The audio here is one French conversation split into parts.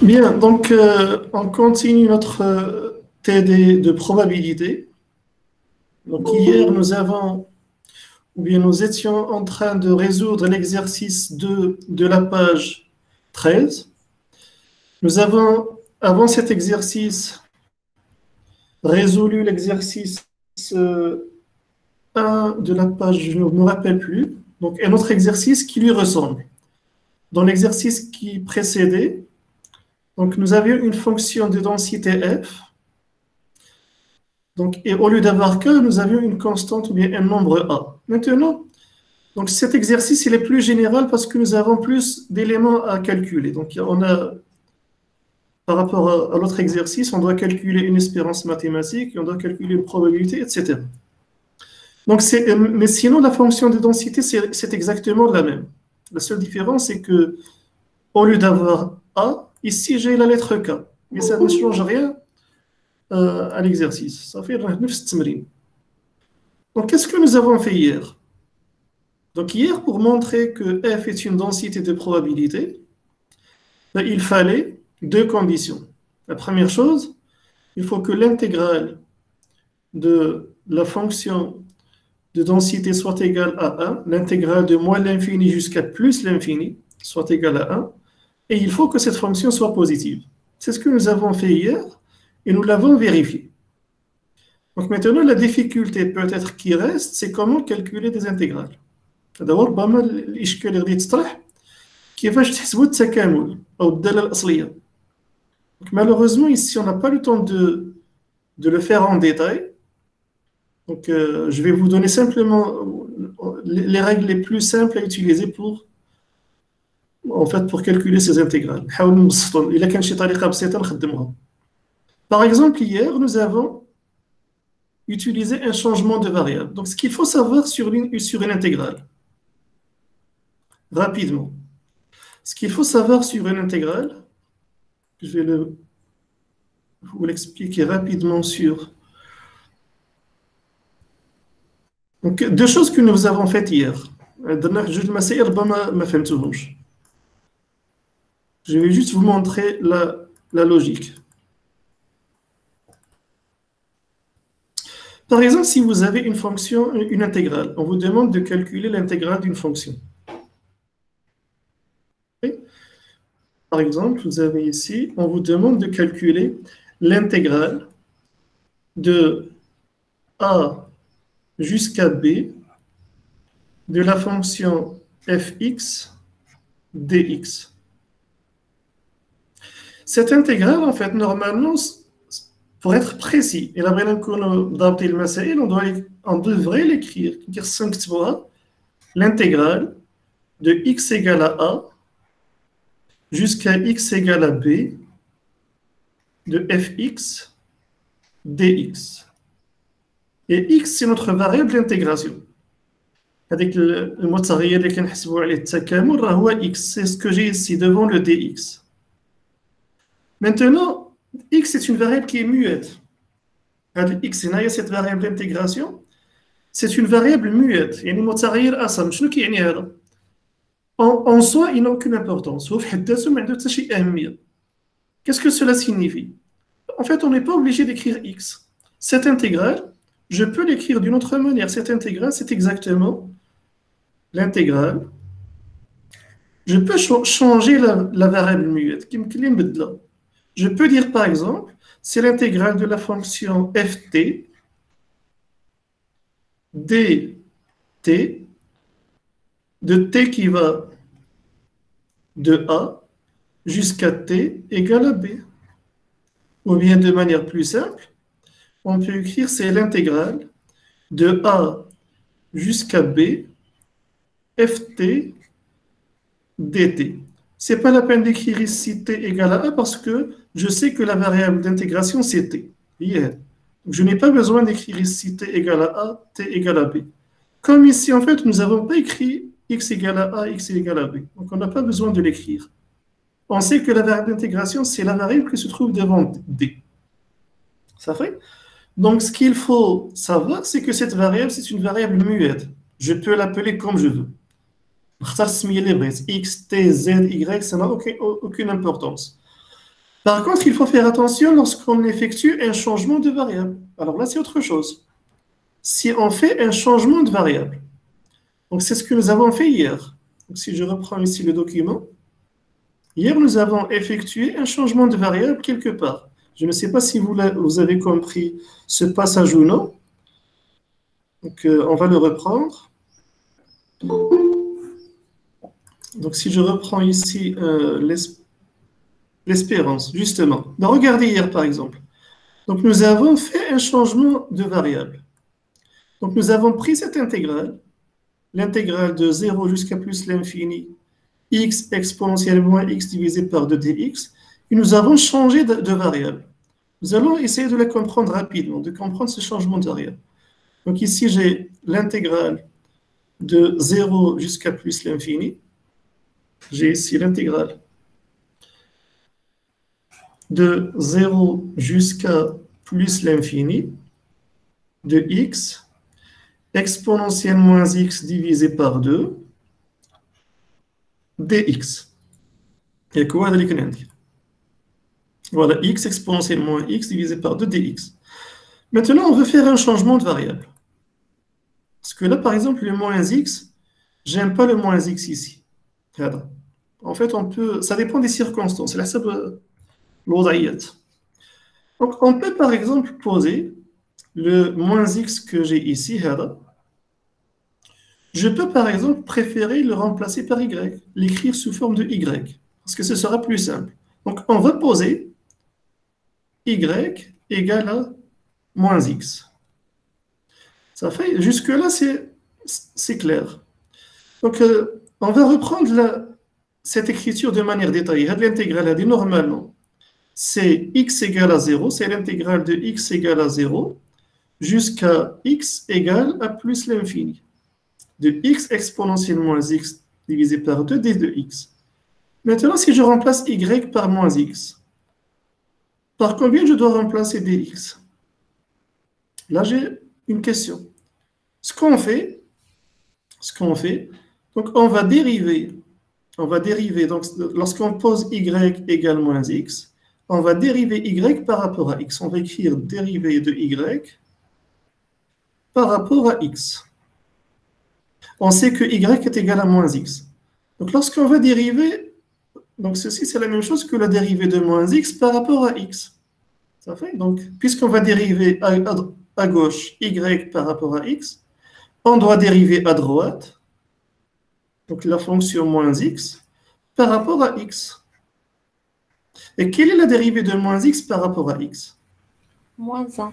Bien, donc on continue notre TD de probabilité. Donc hier, nous étions en train de résoudre l'exercice 2 de la page 13. Nous avons, avant cet exercice, résolu l'exercice 1 de la page, je ne me rappelle plus, donc un autre exercice qui lui ressemble. Dans l'exercice qui précédait, donc nous avions une fonction de densité f. Donc, et au lieu d'avoir que, nous avions une constante ou bien un nombre a. Maintenant, donc cet exercice il est plus général parce que nous avons plus d'éléments à calculer. Donc, par rapport à l'autre exercice, on doit calculer une espérance mathématique, on doit calculer une probabilité, etc. Donc, mais sinon, la fonction de densité, c'est exactement la même. La seule différence, c'est que au lieu d'avoir a, ici j'ai la lettre k. Mais ça ne change rien à l'exercice. Ça fait le même. Donc, qu'est-ce que nous avons fait hier? Donc, hier, pour montrer que f est une densité de probabilité, il fallait deux conditions. La première chose, il faut que l'intégrale de la fonction de densité soit égale à 1, l'intégrale de moins l'infini jusqu'à plus l'infini soit égale à 1, et il faut que cette fonction soit positive. C'est ce que nous avons fait hier, et nous l'avons vérifié. Donc maintenant, la difficulté peut-être qui reste, c'est comment calculer des intégrales. D'abord, ربما الإشكال اللي غادي يتطرح كيفاش تحسبوا التكامل أو الدالة الأصلية. Donc malheureusement, ici, on n'a pas le temps de le faire en détail. Donc, je vais vous donner simplement les règles les plus simples à utiliser pour calculer ces intégrales. Par exemple, hier, nous avons utilisé un changement de variable. Donc, ce qu'il faut savoir sur une intégrale, rapidement. Ce qu'il faut savoir sur une intégrale, je vais vous l'expliquer rapidement sur... Donc, deux choses que nous avons faites hier. Je vais juste vous montrer la logique. Par exemple, si vous avez une fonction, une intégrale, on vous demande de calculer l'intégrale d'une fonction. Okay? Par exemple, vous avez ici, on vous demande de calculer l'intégrale de a jusqu'à b de la fonction fx dx. Cette intégrale, en fait, normalement, pour être précis, on devrait l'écrire, l'intégrale de x égale à a jusqu'à x égale à b de fx dx. Et x, c'est notre variable d'intégration. Avec le mot x, c'est ce que j'ai ici devant le dx. Maintenant, x est une variable qui est muette. X, cette variable d'intégration, c'est une variable muette. En soi, il n'a aucune importance. Qu'est-ce que cela signifie? En fait, on n'est pas obligé d'écrire x. Cette intégrale, je peux l'écrire d'une autre manière. Cette intégrale, c'est exactement l'intégrale. Je peux changer la variable muette. Je peux dire par exemple, c'est l'intégrale de la fonction ft dt de t qui va de a jusqu'à t égale à b. Ou bien de manière plus simple, on peut écrire c'est l'intégrale de a jusqu'à b ft dt. Ce n'est pas la peine d'écrire ici t égale à a parce que je sais que la variable d'intégration c'est t. Je n'ai pas besoin d'écrire ici t égale à a, t égale à b. Comme ici, en fait, nous n'avons pas écrit x égale à a, x égale à b. Donc, on n'a pas besoin de l'écrire. On sait que la variable d'intégration, c'est la variable qui se trouve devant d. Ça fait? Donc, ce qu'il faut savoir, c'est que cette variable, c'est une variable muette. Je peux l'appeler comme je veux. X, T, Z, Y, ça n'a aucune importance. Par contre, il faut faire attention lorsqu'on effectue un changement de variable. Alors là, c'est autre chose. Si on fait un changement de variable, donc c'est ce que nous avons fait hier. Donc, si je reprends ici le document, hier, nous avons effectué un changement de variable quelque part. Je ne sais pas si vous avez compris ce passage ou non. Donc, on va le reprendre. Donc, si je reprends ici l'espérance, justement. Donc, regardez hier, par exemple. Donc, nous avons fait un changement de variable. Donc, nous avons pris cette intégrale, l'intégrale de 0 jusqu'à plus l'infini, x exponentielle moins x divisé par 2 dx, et nous avons changé de variable. Nous allons essayer de la comprendre rapidement, de comprendre ce changement de variable. Donc, ici, j'ai l'intégrale de 0 jusqu'à plus l'infini. J'ai ici l'intégrale de 0 jusqu'à plus l'infini de x exponentielle moins x divisé par 2 dx. Et quoi voilà, x exponentielle moins x divisé par 2 dx. Maintenant, on veut faire un changement de variable. Parce que là, par exemple, le moins x, j'aime pas le moins x ici. Voilà. En fait, ça dépend des circonstances. C'est la seule donc, on peut par exemple poser le moins x que j'ai ici, هذا. Je peux par exemple préférer le remplacer par y, l'écrire sous forme de y, parce que ce sera plus simple. Donc, on va poser y égale à moins x. Ça fait, jusque-là, c'est clair. Donc, on va reprendre cette écriture de manière détaillée. L'intégrale, normalement, c'est x égale à 0, c'est l'intégrale de x égale à 0 jusqu'à x égale à plus l'infini. De x exponentielle moins x divisé par 2 d de x. Maintenant, si je remplace y par moins x, par combien je dois remplacer dx? Là, j'ai une question. Ce qu'on fait, donc on va dériver, donc lorsqu'on pose y égale moins x, on va dériver y par rapport à x. On va écrire dérivée de y par rapport à x. On sait que y est égal à moins x. Donc lorsqu'on va dériver, donc ceci c'est la même chose que la dérivée de moins x par rapport à x. Ça fait donc, puisqu'on va dériver à gauche y par rapport à x, on doit dériver à droite, donc la fonction moins x, par rapport à x. Et quelle est la dérivée de moins x par rapport à x? Moins 1.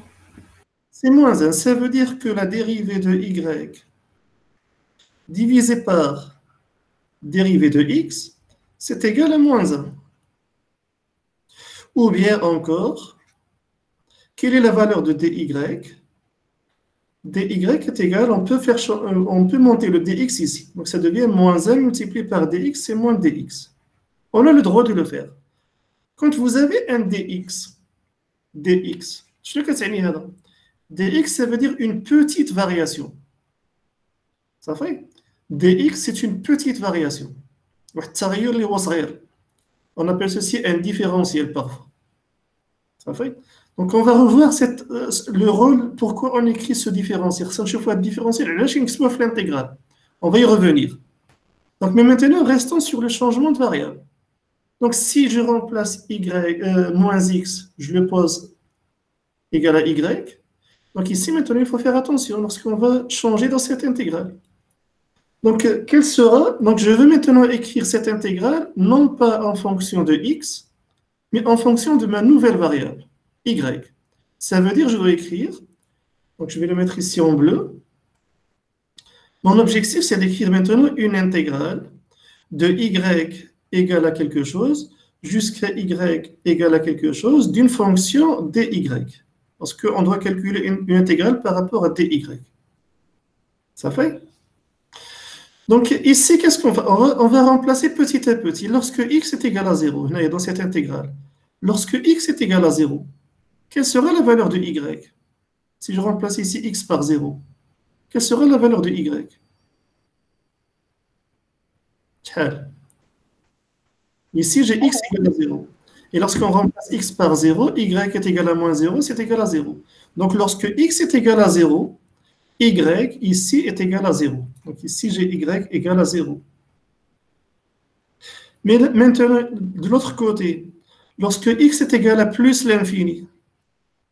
C'est moins 1. Ça veut dire que la dérivée de y divisé par dérivée de x, c'est égal à moins 1. Ou bien encore, quelle est la valeur de dy? dy est égal, on peut monter le dx ici. Donc ça devient moins 1 multiplié par dx, c'est moins dx. On a le droit de le faire. Quand vous avez un dx, dx, dx, ça veut dire une petite variation. Ça fait dx, c'est une petite variation. On appelle ceci un différentiel parfois. Ça fait donc, on va revoir le rôle, pourquoi on écrit ce différentiel. C'est un fois différentiel, l'intégrale. On va y revenir. Donc, mais maintenant, restons sur le changement de variable. Donc, si je remplace moins x, je le pose égal à y. Donc, ici, maintenant, il faut faire attention lorsqu'on va changer dans cette intégrale. Donc, quelle sera? Donc, je veux maintenant écrire cette intégrale, non pas en fonction de x, mais en fonction de ma nouvelle variable, y. Ça veut dire que je dois écrire, donc je vais le mettre ici en bleu. Mon objectif, c'est d'écrire maintenant une intégrale de y égale à quelque chose jusqu'à y égale à quelque chose d'une fonction dy. Parce qu'on doit calculer une intégrale par rapport à dy. Ça fait? Donc ici, qu'est-ce qu'on va? On va remplacer petit à petit. Lorsque x est égal à 0, dans cette intégrale, lorsque x est égal à 0, quelle sera la valeur de y? Si je remplace ici x par 0, quelle sera la valeur de y? Ici, j'ai x égale à 0. Et lorsqu'on remplace x par 0, y est égal à moins 0, c'est égal à 0. Donc lorsque x est égal à 0, y ici est égal à 0. Donc ici, j'ai y égal à 0. Mais maintenant, de l'autre côté, lorsque x est égal à plus l'infini,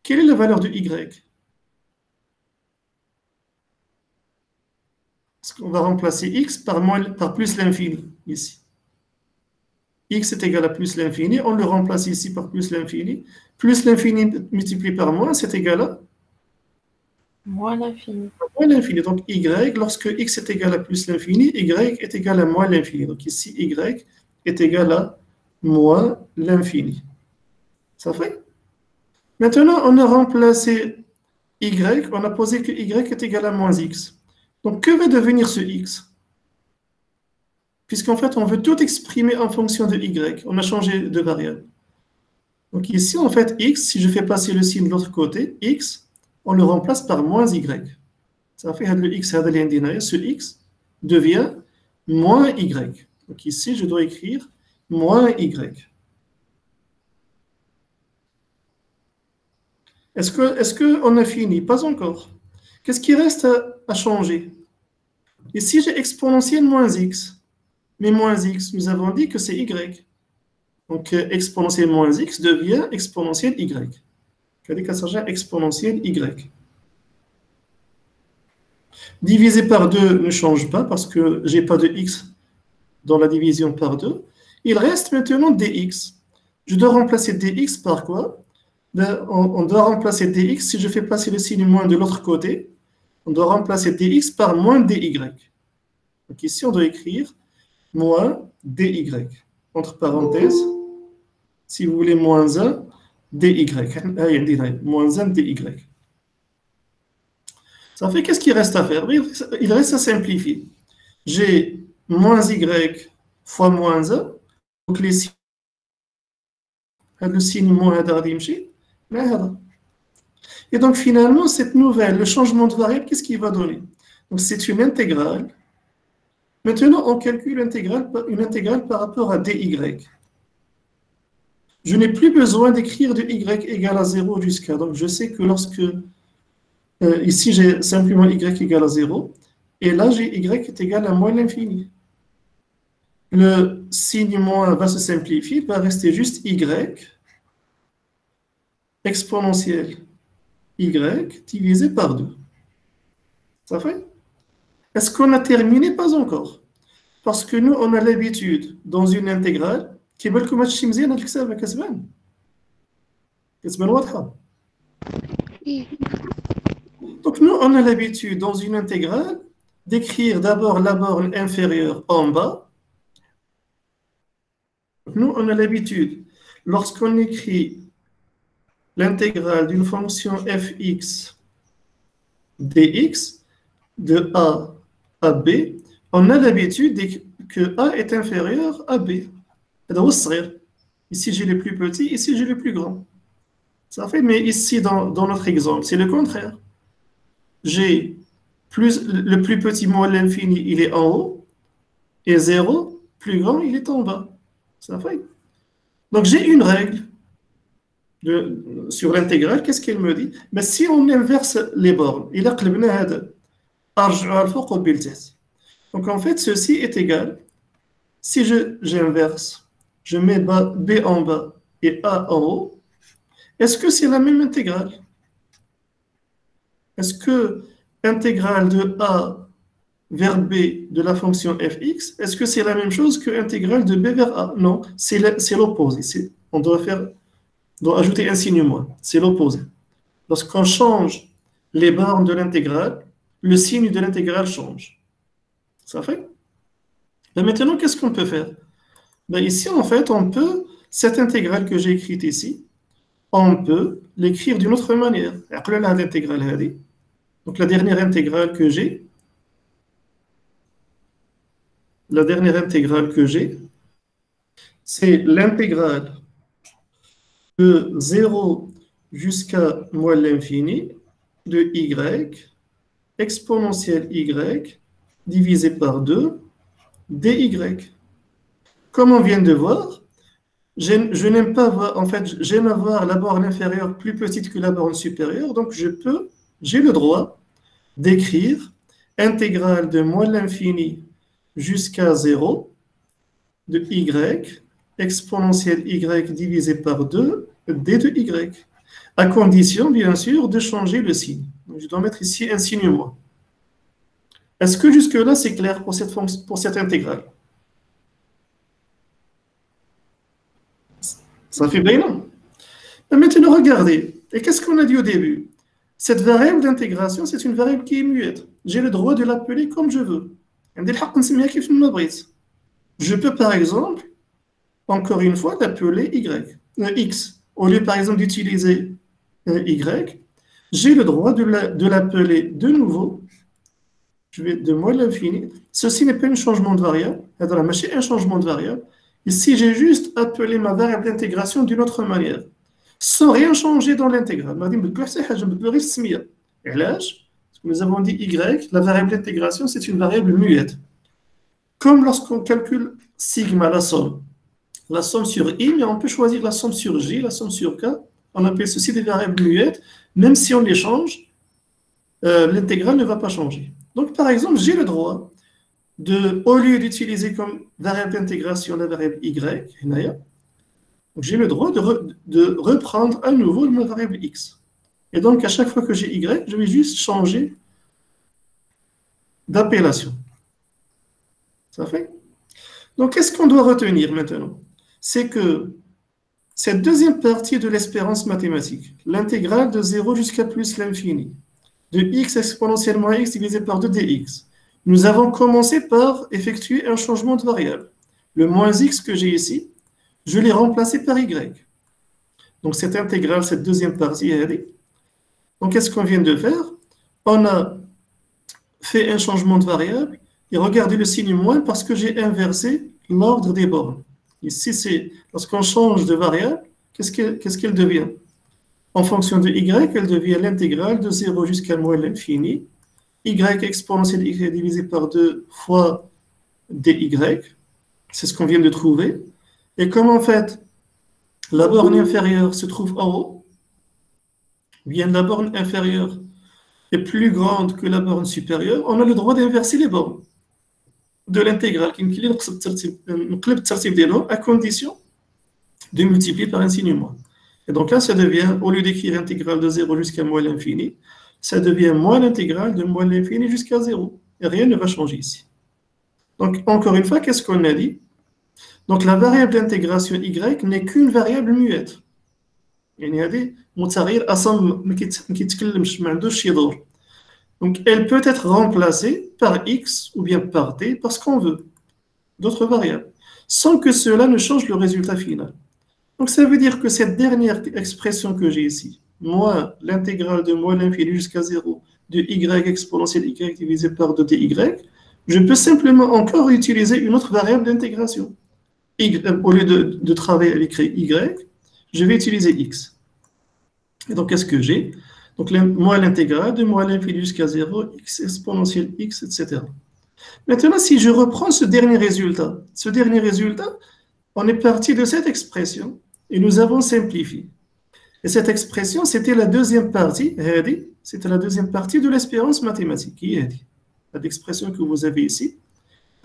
quelle est la valeur de y? Parce qu'on va remplacer x par plus l'infini, ici. X est égal à plus l'infini, on le remplace ici par plus l'infini. Plus l'infini multiplié par moins, c'est égal à Moins l'infini. moins l'infini. Donc y, lorsque x est égal à plus l'infini, y est égal à moins l'infini. Donc ici, y est égal à moins l'infini. Ça fait? Maintenant, on a remplacé y, on a posé que y est égal à moins x. Donc que va devenir ce x? Puisqu'en fait, on veut tout exprimer en fonction de y. On a changé de variable. Donc ici, en fait, x, si je fais passer le signe de l'autre côté, x, on le remplace par moins y. Ça fait le x, ce x devient moins y. Donc ici, je dois écrire moins y. Est-ce qu'on a fini? Pas encore. Qu'est-ce qui reste à changer? Ici, j'ai exponentielle moins x. Mais moins x, nous avons dit que c'est y. Donc, exponentielle moins x devient exponentielle y. C'est-à-dire exponentielle y. Divisé par 2 ne change pas parce que je n'ai pas de x dans la division par 2. Il reste maintenant dx. Je dois remplacer dx par quoi? On doit remplacer dx, si je fais passer le signe moins de l'autre côté, on doit remplacer dx par moins dy. Donc ici, on doit écrire moins dy. Entre parenthèses, si vous voulez, moins 1 dy. Moins 1 dy. Ça fait, qu'est-ce qu'il reste à faire? Il reste à simplifier. J'ai moins y fois moins 1. Donc les signes, le signe moins et donc finalement, cette nouvelle, le changement de variable, qu'est-ce qu'il va donner? Donc c'est une intégrale. Maintenant, on calcule une intégrale par rapport à dy. Je n'ai plus besoin d'écrire de y égale à 0 jusqu'à. Donc je sais que lorsque ici j'ai simplement y égale à 0, et là j'ai y est égal à moins l'infini. Le signe moins va se simplifier, il va rester juste y exponentielle y divisé par 2. Ça fait? Est-ce qu'on a terminé? Pas encore. Parce que nous, on a l'habitude, dans une intégrale, qui بالكم هادشي مزيان هاد الحساب كتبان واضحة. Donc nous, on a l'habitude, dans une intégrale, d'écrire d'abord la borne inférieure en bas. Nous, on a l'habitude, lorsqu'on écrit l'intégrale d'une fonction fx dx de a à b, on a l'habitude que a est inférieur à b. Ici, j'ai le plus petit, ici, j'ai le plus grand. Ça fait, mais ici, dans notre exemple, c'est le contraire. J'ai le plus petit moins l'infini, il est en haut, et 0, plus grand, il est en bas. Ça fait. Donc, j'ai une règle sur l'intégrale. Qu'est-ce qu'elle me dit? Mais si on inverse les bornes, il a donc, en fait, ceci est égal. Si j'inverse, je mets b en bas et a en haut, est-ce que c'est la même intégrale? Est-ce que intégrale de a vers b de la fonction fx, est-ce que c'est la même chose que intégrale de b vers a? Non, c'est l'opposé. On doit ajouter un signe moins. C'est l'opposé. Lorsqu'on change les bornes de l'intégrale, le signe de l'intégrale change. Ça fait? Ben maintenant, qu'est-ce qu'on peut faire? Ben ici, en fait, cette intégrale que j'ai écrite ici, on peut l'écrire d'une autre manière. Donc la dernière intégrale que j'ai, c'est l'intégrale de 0 jusqu'à moins l'infini de y exponentielle y divisé par 2 dy. Comme on vient de voir, Je n'aime pas voir, en fait, j'aime avoir la borne inférieure plus petite que la borne supérieure, donc j'ai le droit d'écrire intégrale de moins l'infini jusqu'à 0 de y exponentielle y divisé par 2 d de y, à condition, bien sûr, de changer le signe. Donc, je dois mettre ici un signe moins. Est-ce que jusque-là, c'est clair pour pour cette intégrale? Ça fait bien, non? Maintenant, regardez. Et qu'est-ce qu'on a dit au début? Cette variable d'intégration, c'est une variable qui est muette. J'ai le droit de l'appeler comme je veux. Je peux, par exemple, encore une fois, l'appeler x. Au lieu, par exemple, d'utiliser y, j'ai le droit de l'appeler de nouveau. Je vais de moins l'infini. Ceci n'est pas un changement de variable. C'est un changement de variable. Ici, j'ai juste appelé ma variable d'intégration d'une autre manière, sans rien changer dans l'intégrale. Et là, nous avons dit y, la variable d'intégration, c'est une variable muette. Comme lorsqu'on calcule sigma, la somme sur i, mais on peut choisir la somme sur j, la somme sur k. On appelle ceci des variables muettes. Même si on les change, l'intégrale ne va pas changer. Donc, par exemple, j'ai le droit au lieu d'utiliser comme variable d'intégration la variable y, j'ai le droit de reprendre à nouveau ma variable x. Et donc, à chaque fois que j'ai y, je vais juste changer d'appellation. Ça fait? Donc, qu'est-ce qu'on doit retenir maintenant? C'est que cette deuxième partie de l'espérance mathématique, l'intégrale de 0 jusqu'à plus l'infini, de x exponentielle moins x divisé par 2 dx, nous avons commencé par effectuer un changement de variable. Le moins x que j'ai ici, je l'ai remplacé par y. Donc, cette intégrale, cette deuxième partie, elle est. Donc, qu'est-ce qu'on vient de faire? On a fait un changement de variable et regardez le signe moins parce que j'ai inversé l'ordre des bornes. Ici, c'est lorsqu'on change de variable, qu'est-ce qu'elle devient? En fonction de y, elle devient l'intégrale de 0 jusqu'à moins l'infini. Y exponentielle y divisé par 2 fois dy. C'est ce qu'on vient de trouver. Et comme en fait, la borne inférieure se trouve en haut, bien la borne inférieure est plus grande que la borne supérieure, on a le droit d'inverser les bornes de l'intégrale à condition de multiplier par un signe moins. Et donc là, ça devient, au lieu d'écrire intégrale de 0 jusqu'à moins l'infini, ça devient moins l'intégrale de moins l'infini jusqu'à 0. Et rien ne va changer ici. Donc, encore une fois, qu'est-ce qu'on a dit? Donc, la variable d'intégration y n'est qu'une variable muette. يعني هذه متغير أصلا ما كيتكلمش ما عندوش شي دور. Donc, elle peut être remplacée par x ou bien par t parce qu'on veut d'autres variables, sans que cela ne change le résultat final. Donc, ça veut dire que cette dernière expression que j'ai ici, moins l'intégrale de moins l'infini jusqu'à 0 de y exponentielle y divisé par 2dy, je peux simplement encore utiliser une autre variable d'intégration. Au lieu de travailler avec y, je vais utiliser x. Et donc, qu'est-ce que j'ai? Donc, moins l'intégrale de moins l'infini jusqu'à 0, x exponentielle x, etc. Maintenant, si je reprends ce dernier résultat, on est parti de cette expression et nous avons simplifié. Et cette expression, c'était la deuxième partie, c'était la deuxième partie de l'espérance mathématique, qui est l'expression que vous avez ici.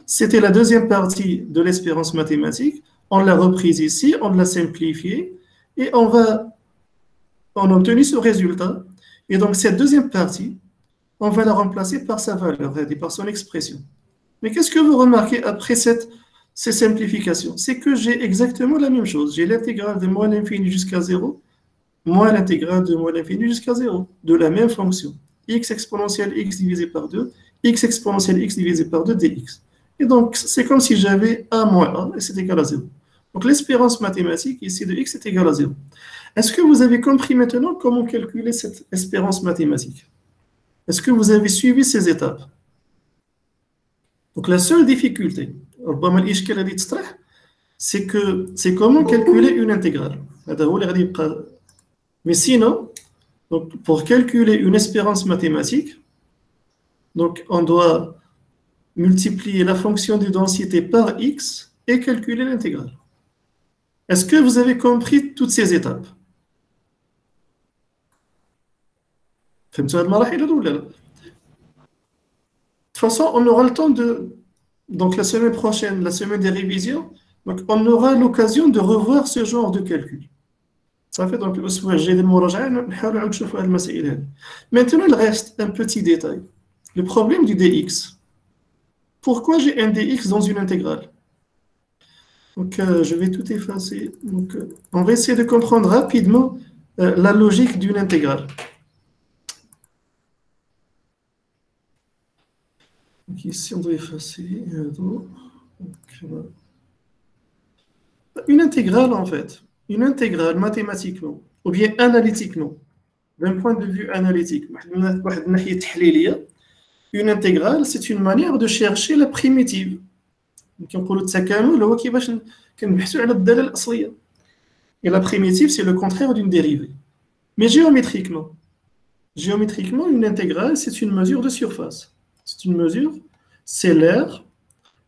C'était la deuxième partie de l'espérance mathématique. On l'a reprise ici, on l'a simplifiée et on a obtenu ce résultat. Et donc, cette deuxième partie, on va la remplacer par sa valeur, par son expression. Mais qu'est-ce que vous remarquez après ces simplifications? C'est que j'ai exactement la même chose. J'ai l'intégrale de moins l'infini jusqu'à 0, moins l'intégrale de moins l'infini jusqu'à 0, de la même fonction. X exponentielle x divisé par 2, x exponentielle x divisé par 2 dx. Et donc, c'est comme si j'avais a moins a, et c'est égal à 0. Donc, l'espérance mathématique ici de x est égale à 0. Est-ce que vous avez compris maintenant comment calculer cette espérance mathématique? Est-ce que vous avez suivi ces étapes? Donc, la seule difficulté, c'est comment calculer une intégrale. Mais sinon, donc, pour calculer une espérance mathématique, donc, on doit multiplier la fonction de densité par x et calculer l'intégrale. Est-ce que vous avez compris toutes ces étapes? فهمتوا هاد المراحل هادو ولا لا؟ De toute façon, on aura le temps de... Donc la semaine prochaine, la semaine des révisions, donc on aura l'occasion de revoir ce genre de calcul. Ça fait donc الأسبوع الجاي ديال المراجعة نحاولوا نعاود نشوفوا هاد المسائل هادي. Maintenant, il reste un petit détail. Le problème du dx. Pourquoi j'ai un dx dans une intégrale? Donc je vais tout effacer. Donc, on va essayer de comprendre rapidement la logique d'une intégrale. Donc ici, on doit effacer. Donc, voilà. Une intégrale, en fait, une intégrale mathématiquement, ou bien analytiquement, d'un point de vue analytique, une intégrale, c'est une manière de chercher la primitive. كنقولوا التكامل هو كيفاش كنبحثوا على الداله الاصليه. Et la primitive, c'est le contraire d'une dérivée. Mais géométriquement, une intégrale, c'est une mesure de surface. C'est une mesure, c'est l'air.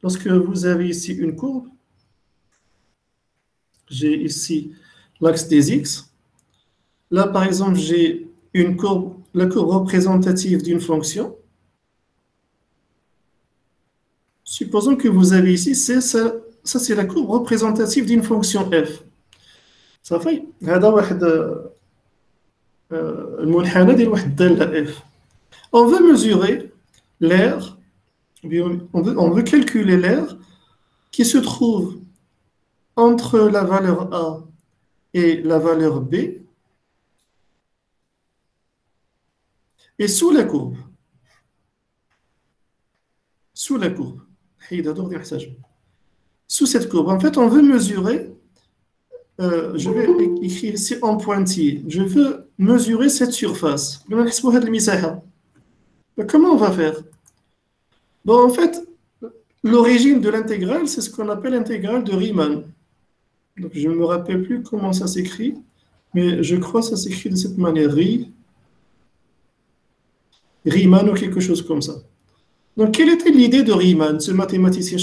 Lorsque vous avez ici une courbe, j'ai ici l'axe des x. Là, par exemple, j'ai une courbe, la courbe représentative d'une fonction. Supposons que vous avez ici, ça c'est la courbe représentative d'une fonction f. Ça fait, هذا واحد المنحنى ديال واحد الدالة f. On veut mesurer l'air, on veut calculer l'air qui se trouve entre la valeur a et la valeur b et sous la courbe. Sous la courbe. Sous cette courbe, en fait, on veut mesurer, je vais écrire ici en pointillé, je veux mesurer cette surface. Comment on va faire? Bon, en fait, l'origine de l'intégrale, c'est ce qu'on appelle l'intégrale de Riemann. Donc, je ne me rappelle plus comment ça s'écrit, mais je crois que ça s'écrit de cette manière, Riemann ou quelque chose comme ça. Donc, quelle était l'idée de Riemann, ce mathématicien?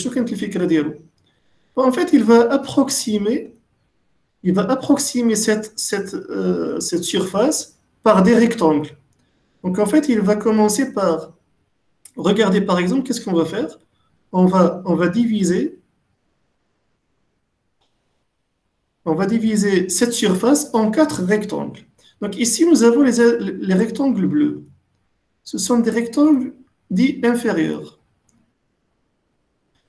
En fait, il va approximer cette surface par des rectangles. Donc, en fait, il va commencer par... Regardez, par exemple, qu'est-ce qu'on va faire? On va diviser cette surface en 4 rectangles. Donc, ici, nous avons les rectangles bleus. Ce sont des rectangles dits inférieurs.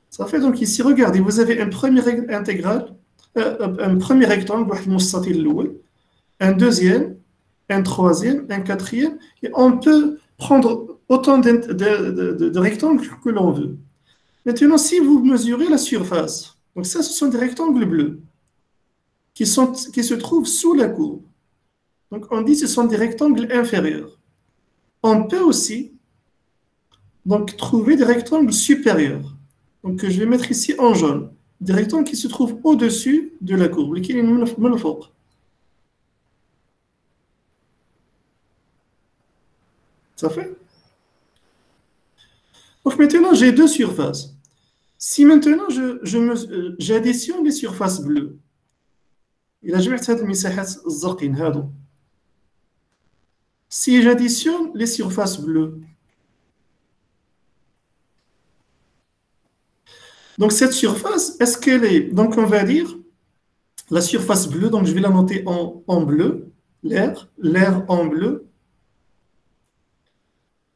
Ça fait donc ici, regardez, vous avez un premier rectangle, un deuxième, un troisième, un quatrième, et on peut prendre autant de rectangles que l'on veut. Maintenant, si vous mesurez la surface, donc ça, ce sont des rectangles bleus qui se trouvent sous la courbe. Donc, on dit que ce sont des rectangles inférieurs. On peut aussi donc trouver des rectangles supérieurs. Donc, je vais mettre ici en jaune des rectangles qui se trouvent au-dessus de la courbe. Ça fait? Donc, maintenant, j'ai deux surfaces. Si maintenant, j'additionne les surfaces bleues, si j'additionne les surfaces bleues, donc cette surface, est-ce qu'elle est... Donc on va dire, la surface bleue, donc je vais la noter en bleu, l'air en bleu.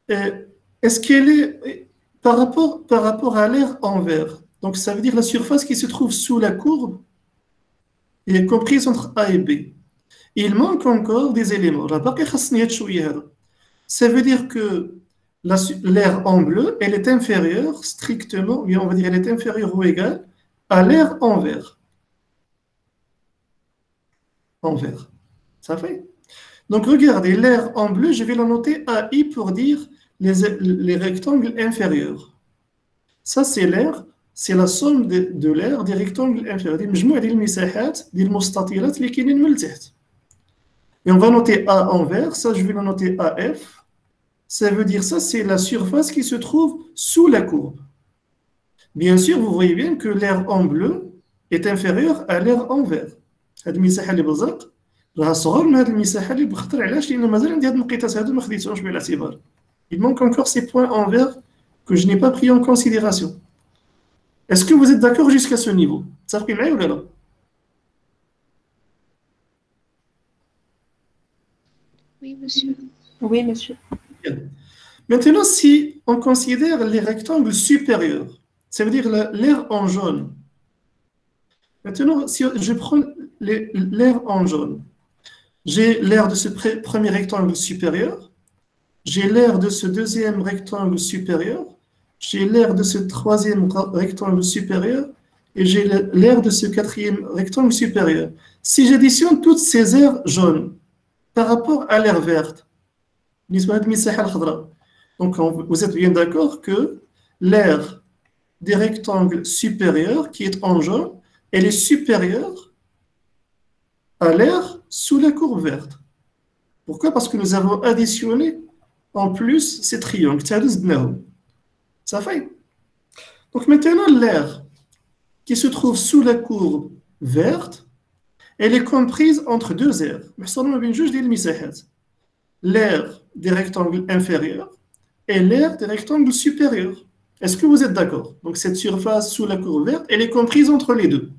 Est-ce qu'elle est par rapport à l'air en vert? Donc ça veut dire la surface qui se trouve sous la courbe est comprise entre A et B. Il manque encore des éléments. Ça veut dire que l'air en bleu, elle est inférieure strictement, on va dire elle est inférieure ou égale à l'air en vert. En vert. Ça fait? Donc regardez, l'air en bleu, je vais la noter AI pour dire les rectangles inférieurs. Ça, c'est l'air, c'est la somme de l'air des rectangles inférieurs. Et on va noter A en vert, ça je vais la noter AF. Ça veut dire ça, c'est la surface qui se trouve sous la courbe. Bien sûr, vous voyez bien que l'air en bleu, est inférieur à l'aire en vert. هاد المساحة اللي بالزرق راها صغر من هاد المساحة اللي بخضر. علاش؟ لأن مازال عندي هاد النقيطات هادو ما خديتهمش بالاعتبار. Il manque encore ces points en vert que je n'ai pas pris en considération. Est-ce que vous êtes d'accord jusqu'à ce niveau? متفقين معايا ولا لا؟ Oui, monsieur. Oui, monsieur. Bien. Maintenant, si on considère les rectangles supérieurs, ça veut dire l'aire en jaune. Maintenant, si je prends l'aire en jaune, j'ai l'aire de ce premier rectangle supérieur, j'ai l'aire de ce deuxième rectangle supérieur, j'ai l'aire de ce troisième rectangle supérieur et j'ai l'aire de ce quatrième rectangle supérieur. Si j'additionne toutes ces aires jaunes par rapport à l'aire verte, donc vous êtes bien d'accord que l'aire des rectangles supérieurs qui est en jaune, elle est supérieure à l'aire sous la courbe verte. Pourquoi? Parce que nous avons additionné en plus ces triangles. Ça fait. Donc maintenant, l'aire qui se trouve sous la courbe verte, elle est comprise entre deux aires. L'aire des rectangles inférieurs et l'aire des rectangles supérieurs. Est-ce que vous êtes d'accord? Donc cette surface sous la courbe verte, elle est comprise entre les deux.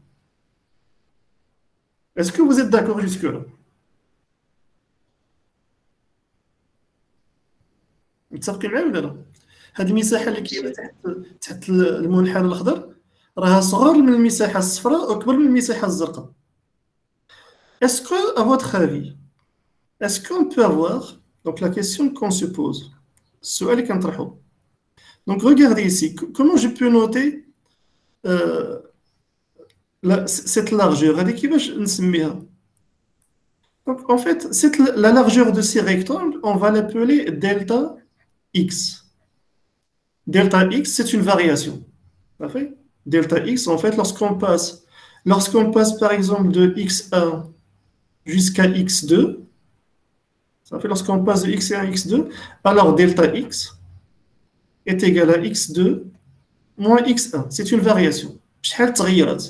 Est-ce que vous êtes d'accord jusque-là? متفقين معايا ولا لا؟ هذه المساحة اللي كاينة تحت المنحنى الأخضر راها صغر من المساحة الصفراء وأكبر من المساحة الزرقاء. Est-ce que, à votre avis, est-ce qu'on peut avoir, donc la question qu'on se pose, السؤال اللي كنطرحو. Donc regardez ici, comment je peux noter cette largeur? هذه كيفاش نسميها؟ Donc en fait, la largeur de ces rectangles, on va l'appeler delta x. Delta x, c'est une variation. Parfait? Delta x, en fait, lorsqu'on passe par exemple de x1 jusqu'à x2, ça fait lorsqu'on passe de x1 à x2, alors delta x est égal à x2 moins x1. C'est une variation. شحال تغيرات؟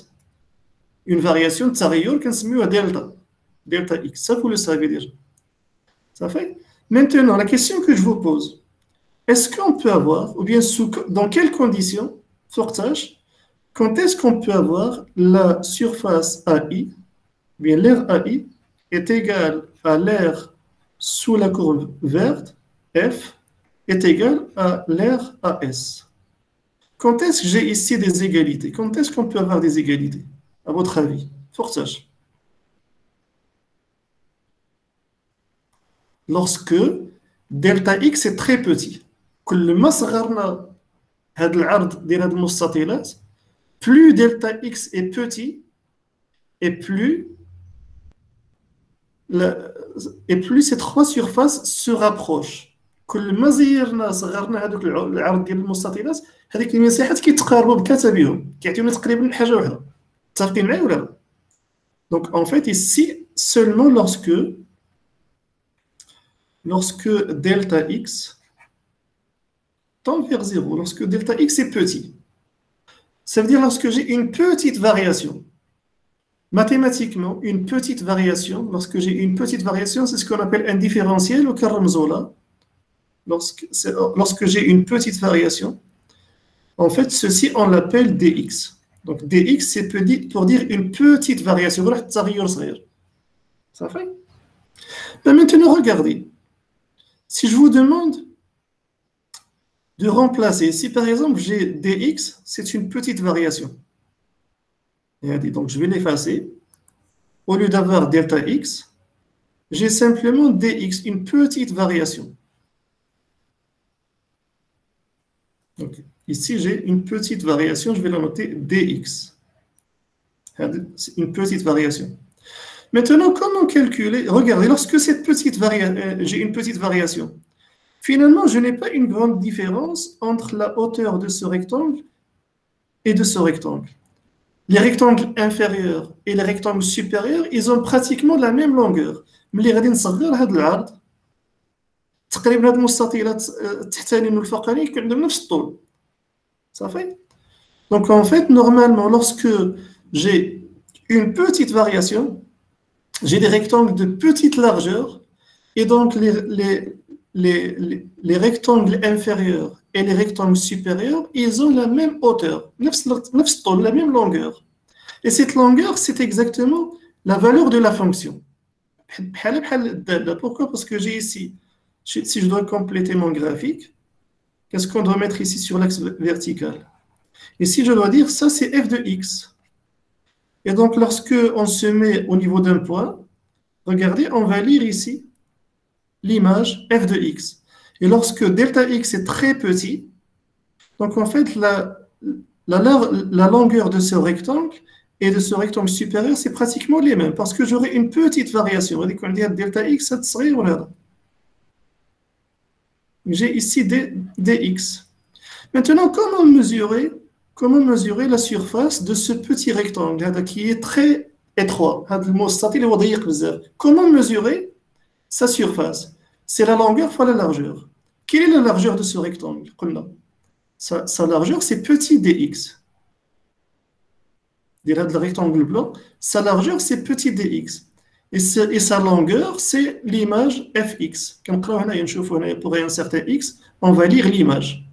Une variation de تغير كنسميوها delta. Delta x, ça vous le savez déjà. Ça fait? Maintenant, la question que je vous pose, est-ce qu'on peut avoir, ou bien dans quelles conditions, fortage, quand est-ce qu'on peut avoir la surface AI, bien l'aire AI est égale à l'aire sous la courbe verte, F, est égale à l'aire AS. Quand est-ce que j'ai ici des égalités? Quand est-ce qu'on peut avoir des égalités? À votre avis, fortage. Lorsque delta x est très petit. كل ما صغرنا هذا العرض ديال هذه المستطيلات plus delta x est petit et plus ces trois surfaces se rapprochent. كل ما صغرنا هذوك العرض ديال المستطيلات هذيك المساحات كيتقاربوا بثلاثه بهم كيعطيونا تقريبا حاجه واحده. متفقين معايا ولا لا؟ Donc en fait ici seulement lorsque delta x tend vers 0, lorsque delta x est petit. Ça veut dire lorsque j'ai une petite variation. Mathématiquement, une petite variation, lorsque j'ai une petite variation, c'est ce qu'on appelle un différentiel au Karamzola. Lorsque j'ai une petite variation, en fait, ceci, on l'appelle dx. Donc dx, c'est pour dire une petite variation. Ça fait? Ben maintenant, regardez. Si je vous demande de remplacer, si par exemple j'ai dx, c'est une petite variation. Regardez, donc je vais l'effacer. Au lieu d'avoir delta x, j'ai simplement dx, une petite variation. Donc ici j'ai une petite variation, je vais la noter dx. C'est une petite variation. Maintenant, comment calculer? Regardez, lorsque j'ai une petite variation, finalement, je n'ai pas une grande différence entre la hauteur de ce rectangle et de ce rectangle. Les rectangles inférieurs et les rectangles supérieurs, ils ont pratiquement la même longueur. Mais les غادي نصغر هذا العرض تقريبا هاد المستطيلات التحتانيين والفوقانيين يكون عندهم نفس الطول. Ça fait? Donc en fait, normalement, lorsque j'ai une petite variation, j'ai des rectangles de petite largeur, et donc les rectangles inférieurs et les rectangles supérieurs, ils ont la même hauteur, la même longueur. Et cette longueur, c'est exactement la valeur de la fonction. Pourquoi? Parce que j'ai ici, si je dois compléter mon graphique, qu'est-ce qu'on doit mettre ici sur l'axe vertical? Et si je dois dire, ça c'est f de x. Et donc, lorsque on se met au niveau d'un point, regardez, on va lire ici l'image f de x. Et lorsque delta x est très petit, donc en fait, la longueur de ce rectangle et de ce rectangle supérieur, c'est pratiquement les mêmes, parce que j'aurai une petite variation. On va dire qu'on dit delta x, ça serait, voilà. J'ai ici dx. Maintenant, comment mesurer la surface de ce petit rectangle qui est très étroit? Comment mesurer sa surface? C'est la longueur fois la largeur. Quelle est la largeur de ce rectangle? Sa largeur, c'est petit dx. Le rectangle blanc, sa largeur, c'est petit dx. Et sa longueur, c'est l'image fx. Comme pour un certain x, on va lire l'image.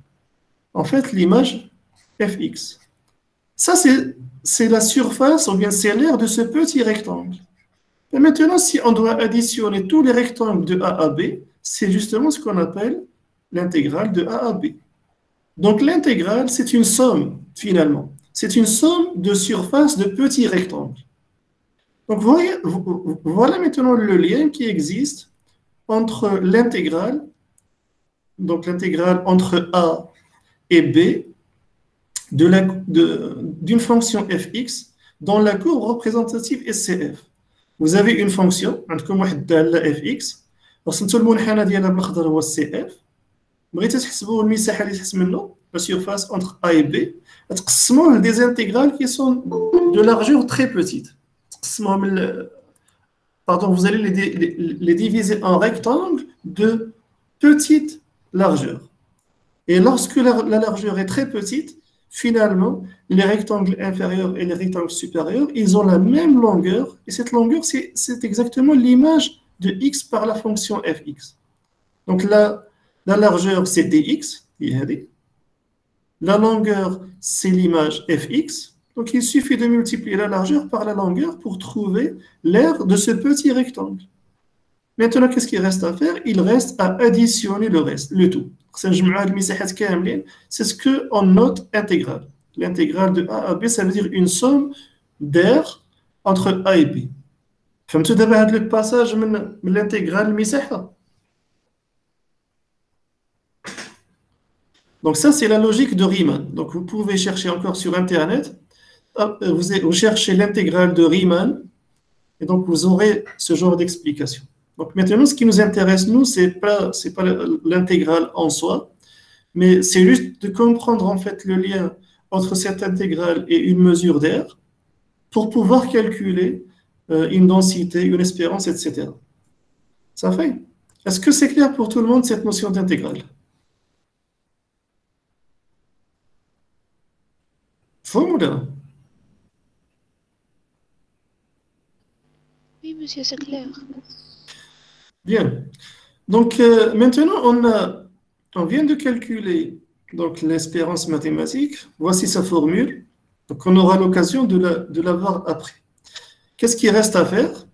En fait, l'image fx. Ça, c'est la surface, ou bien c'est l'aire de ce petit rectangle. Et maintenant, si on doit additionner tous les rectangles de A à B, c'est justement ce qu'on appelle l'intégrale de A à B. Donc l'intégrale, c'est une somme, finalement. C'est une somme de surfaces de petits rectangles. Donc voilà maintenant le lien qui existe entre l'intégrale, donc l'intégrale entre A et B d'une fonction fx dans la courbe représentative SCF. Vous avez une fonction, عندكم واحد الدالة fx, رسمتوا المنحنى ديالها بالاخضر هو CF. بغيتوا تحسبوا المساحة اللي تحت منه la surface entre A et B, تقسموه des intégrales qui sont de largeur très petite. Pardon, vous allez les diviser en rectangles de petite largeur. Et lorsque la largeur est très petite, finalement, les rectangles inférieurs et les rectangles supérieurs, ils ont la même longueur. Et cette longueur, c'est exactement l'image de x par la fonction fx. Donc la largeur, c'est dx. La longueur, c'est l'image fx. Donc il suffit de multiplier la largeur par la longueur pour trouver l'aire de ce petit rectangle. Maintenant, qu'est-ce qu'il reste à faire? Il reste à additionner le tout. C'est ce qu'on note intégrale. L'intégrale de A à B, ça veut dire une somme d'aires entre A et B. فهمتوا دابا هذا le passage من l'intégrale المساحة. Donc ça, c'est la logique de Riemann. Donc vous pouvez chercher encore sur Internet. Vous cherchez l'intégrale de Riemann et donc vous aurez ce genre d'explication. Donc maintenant, ce qui nous intéresse, nous, c'est pas l'intégrale en soi, mais c'est juste de comprendre en fait le lien entre cette intégrale et une mesure d'air pour pouvoir calculer une densité, une espérance, etc. Ça fait? Est-ce que c'est clair pour tout le monde cette notion d'intégrale? Faut ou non? Oui, monsieur, c'est clair. Bien. Donc maintenant, on vient de calculer donc l'espérance mathématique. Voici sa formule. Donc on aura l'occasion de la voir après. Qu'est-ce qui reste à faire?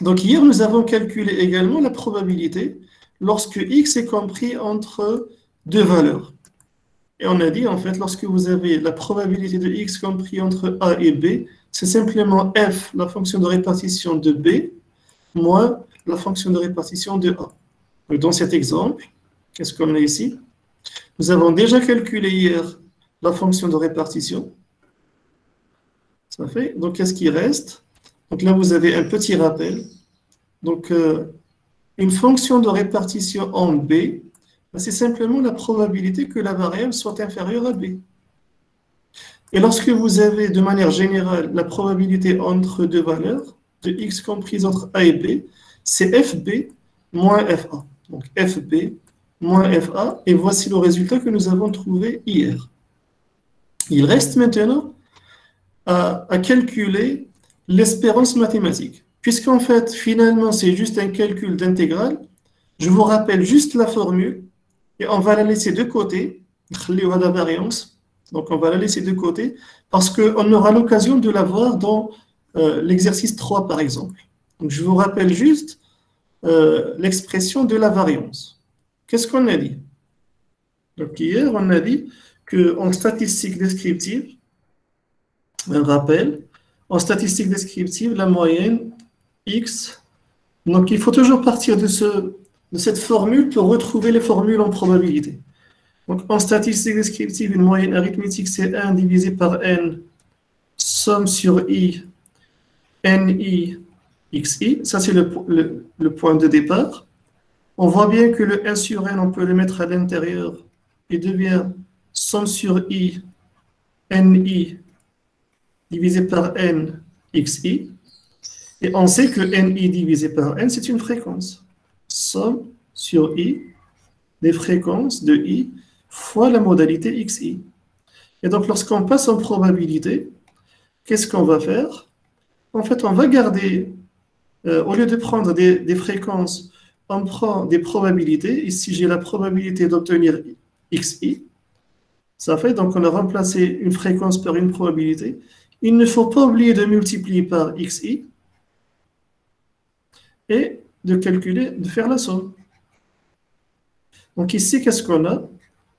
Donc hier, nous avons calculé également la probabilité lorsque x est compris entre deux valeurs. Et on a dit, en fait, lorsque vous avez la probabilité de x compris entre a et b, c'est simplement f, la fonction de répartition de b, moins la fonction de répartition de a. Donc, dans cet exemple, qu'est-ce qu'on a ici? Nous avons déjà calculé hier la fonction de répartition. Ça fait. Donc, qu'est-ce qui reste? Donc là, vous avez un petit rappel. Donc, une fonction de répartition en b, c'est simplement la probabilité que la variable soit inférieure à b. Et lorsque vous avez de manière générale la probabilité entre deux valeurs, de x comprise entre a et b, c'est fb moins fa. Donc fb moins fa, et voici le résultat que nous avons trouvé hier. Il reste maintenant à calculer l'espérance mathématique. Puisqu'en fait, finalement, c'est juste un calcul d'intégrale, je vous rappelle juste la formule et on va la laisser de côté, la variance. Donc, on va la laisser de côté parce qu'on aura l'occasion de la voir dans l'exercice 3, par exemple. Donc, je vous rappelle juste l'expression de la variance. Qu'est-ce qu'on a dit? Donc, hier, on a dit qu'en statistique descriptive, un rappel, en statistique descriptive, la moyenne X. Donc, il faut toujours partir de cette formule pour retrouver les formules en probabilité. Donc, en statistique descriptive, une moyenne arithmétique, c'est 1 divisé par n, somme sur i, ni, xi. Ça, c'est le point de départ. On voit bien que le 1 sur n, on peut le mettre à l'intérieur. Il devient somme sur i, ni, divisé par n, xi. Et on sait que ni divisé par n, c'est une fréquence. Somme sur i des fréquences de i fois la modalité xi. Et donc, lorsqu'on passe en probabilité, qu'est-ce qu'on va faire? En fait, on va garder, au lieu de prendre des fréquences, on prend des probabilités. Ici, j'ai la probabilité d'obtenir xi. Ça fait, donc on a remplacé une fréquence par une probabilité. Il ne faut pas oublier de multiplier par xi et de calculer, de faire la somme. Donc ici, qu'est-ce qu'on a?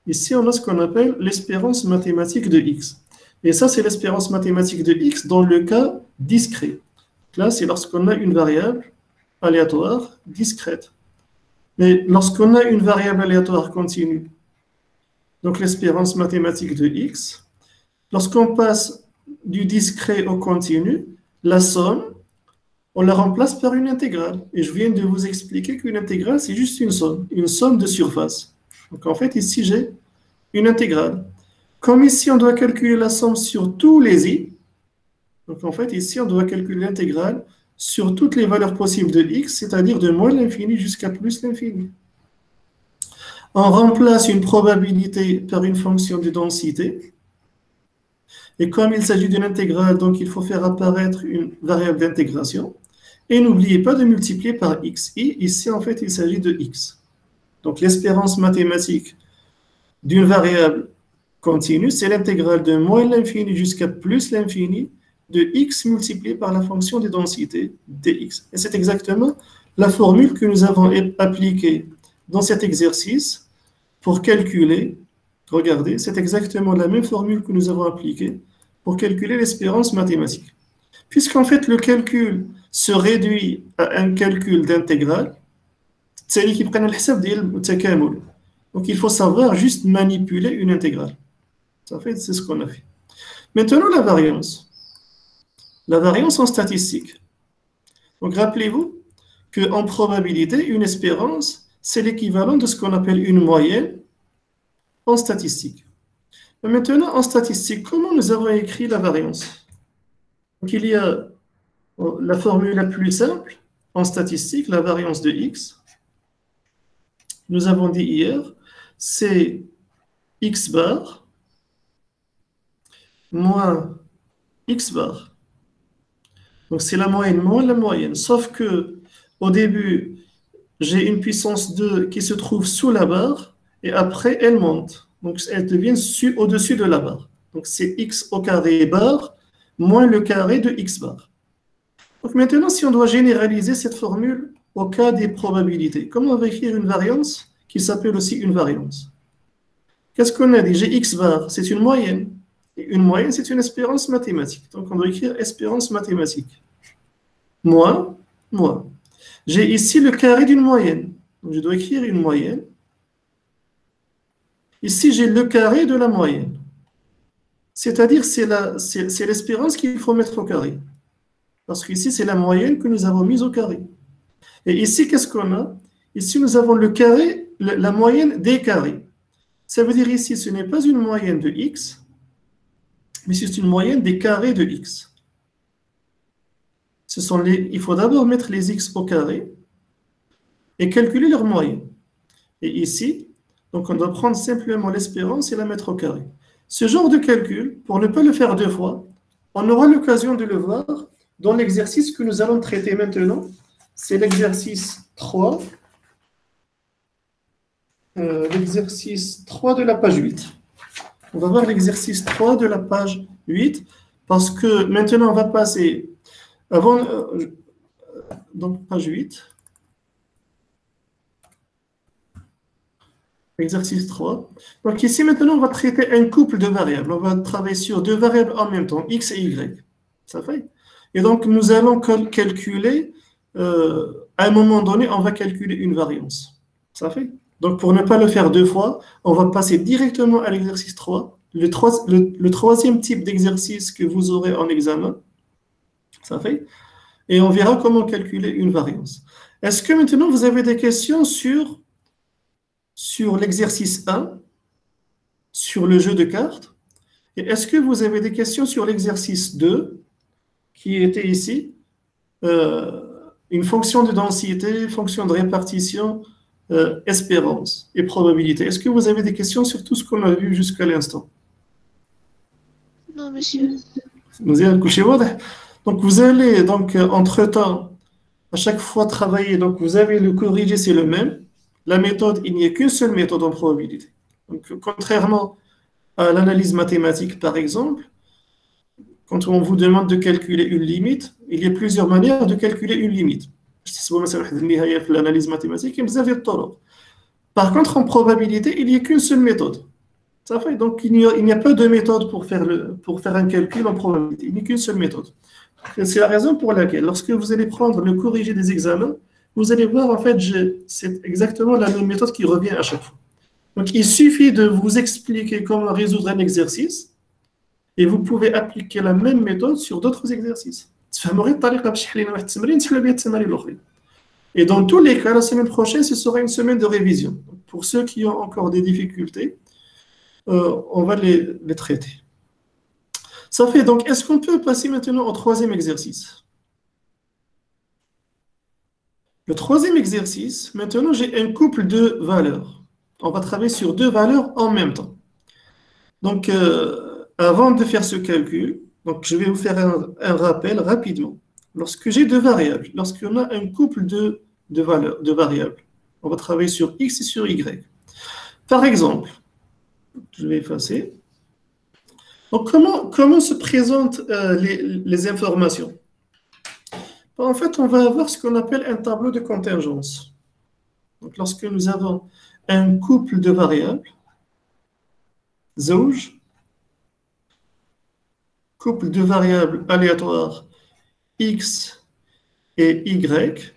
Ici, on a ce qu'on appelle l'espérance mathématique de x. Et ça, c'est l'espérance mathématique de x dans le cas discret. Là, c'est lorsqu'on a une variable aléatoire discrète. Mais lorsqu'on a une variable aléatoire continue, donc l'espérance mathématique de x, lorsqu'on passe du discret au continu, la somme, on la remplace par une intégrale. Et je viens de vous expliquer qu'une intégrale, c'est juste une somme de surface. Donc en fait, ici, j'ai une intégrale. Comme ici, on doit calculer la somme sur tous les i, donc en fait, ici, on doit calculer l'intégrale sur toutes les valeurs possibles de x, c'est-à-dire de moins l'infini jusqu'à plus l'infini. On remplace une probabilité par une fonction de densité. Et comme il s'agit d'une intégrale, donc il faut faire apparaître une variable d'intégration. Et n'oubliez pas de multiplier par xi. Ici, en fait, il s'agit de x. Donc, l'espérance mathématique d'une variable continue, c'est l'intégrale de moins l'infini jusqu'à plus l'infini de x multiplié par la fonction de densité dx. Et c'est exactement la formule que nous avons appliquée dans cet exercice pour calculer, regardez, c'est exactement la même formule que nous avons appliquée pour calculer l'espérance mathématique. Puisqu'en fait, le calcul se réduit à un calcul d'intégrale, c'est lui qui prend le حساب ديال التكامل. Donc, il faut savoir juste manipuler une intégrale. Ça fait, c'est ce qu'on a fait. Maintenant, la variance. La variance en statistique. Donc, rappelez-vous qu'en probabilité, une espérance, c'est l'équivalent de ce qu'on appelle une moyenne en statistique. Mais maintenant, en statistique, comment nous avons écrit la variance? Donc, il y a la formule la plus simple en statistique, la variance de x. Nous avons dit hier, c'est x bar moins x bar. Donc, c'est la moyenne moins la moyenne. Sauf que au début, j'ai une puissance 2 qui se trouve sous la barre et après, elle monte. Donc, elle devient au-dessus de la barre. Donc, c'est x au carré bar moins le carré de x bar. Donc, maintenant, si on doit généraliser cette formule au cas des probabilités, comment on va écrire une variance qui s'appelle aussi une variance? Qu'est-ce qu'on a dit? J'ai x bar, c'est une moyenne. Et une moyenne, c'est une espérance mathématique. Donc, on doit écrire espérance mathématique. Moins. J'ai ici le carré d'une moyenne. Donc, je dois écrire une moyenne. Ici, j'ai le carré de la moyenne. C'est-à-dire, c'est l'espérance qu'il faut mettre au carré. Parce qu'ici, c'est la moyenne que nous avons mise au carré. Et ici, qu'est-ce qu'on a? Ici, nous avons le carré, la moyenne des carrés. Ça veut dire ici, ce n'est pas une moyenne de x, mais c'est une moyenne des carrés de x. Il faut d'abord mettre les x au carré et calculer leur moyenne. Et ici, donc on doit prendre simplement l'espérance et la mettre au carré. Ce genre de calcul, pour ne pas le faire deux fois, On aura l'occasion de le voir dans l'exercice que nous allons traiter maintenant. C'est l'exercice 3. L'exercice 3 de la page 8. On va voir l'exercice 3 de la page 8 parce que maintenant on va passer avant donc page 8. Exercice 3. Donc ici maintenant on va traiter un couple de variables. On va travailler sur deux variables en même temps, x et y. Ça fait? Et donc nous allons calculer à un moment donné, on va calculer une variance. Ça fait? Donc, pour ne pas le faire deux fois, on va passer directement à l'exercice 3, le troisième type d'exercice que vous aurez en examen. Ça fait? Et on verra comment calculer une variance. Est-ce que maintenant, vous avez des questions sur l'exercice 1, sur le jeu de cartes? Et est-ce que vous avez des questions sur l'exercice 2, qui était ici, une fonction de densité, fonction de répartition, espérance et probabilité. Est-ce que vous avez des questions sur tout ce qu'on a vu jusqu'à l'instant? Non, monsieur. Donc, vous allez, donc, entre-temps, à chaque fois travailler, donc vous avez le corrigé, c'est le même. La méthode, il n'y a qu'une seule méthode en probabilité. Donc, contrairement à l'analyse mathématique, par exemple, quand on vous demande de calculer une limite, il y a plusieurs manières de calculer une limite. L'analyse mathématique, vous avez le tort. Par contre, en probabilité, il n'y a qu'une seule méthode. Ça fait, donc, il n'y a pas de méthode pour faire un calcul en probabilité. Il n'y a qu'une seule méthode. C'est la raison pour laquelle, lorsque vous allez prendre le corrigé des examens, vous allez voir, en fait, c'est exactement la même méthode qui revient à chaque fois. Donc, il suffit de vous expliquer comment résoudre un exercice et vous pouvez appliquer la même méthode sur d'autres exercices. Et dans tous les cas, la semaine prochaine, ce sera une semaine de révision. Pour ceux qui ont encore des difficultés, on va les traiter. Ça fait donc, est-ce qu'on peut passer maintenant au troisième exercice? Le troisième exercice, maintenant j'ai un couple de valeurs. On va travailler sur deux valeurs en même temps. Donc, avant de faire ce calcul, donc je vais vous faire un rappel rapidement. Lorsque j'ai deux variables, lorsqu'on a un couple de valeurs, de variables, on va travailler sur x et sur y. Par exemple, je vais effacer. Donc, comment se présentent les informations? En fait, on va avoir ce qu'on appelle un tableau de contingence. Donc, lorsque nous avons un couple de variables, زوج, couple de variables aléatoires x et y.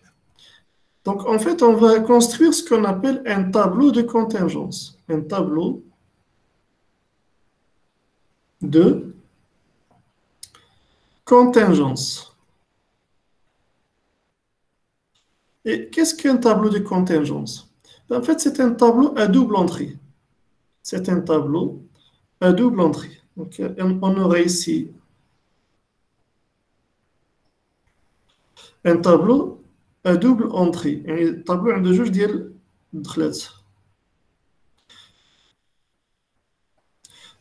Donc, en fait, on va construire ce qu'on appelle un tableau de contingence. Un tableau de contingence. Et qu'est-ce qu'un tableau de contingence? En fait, c'est un tableau à double entrée. C'est un tableau à double entrée. Donc, on aurait ici un tableau à double entrée. Un tableau de juge ديال دخلات.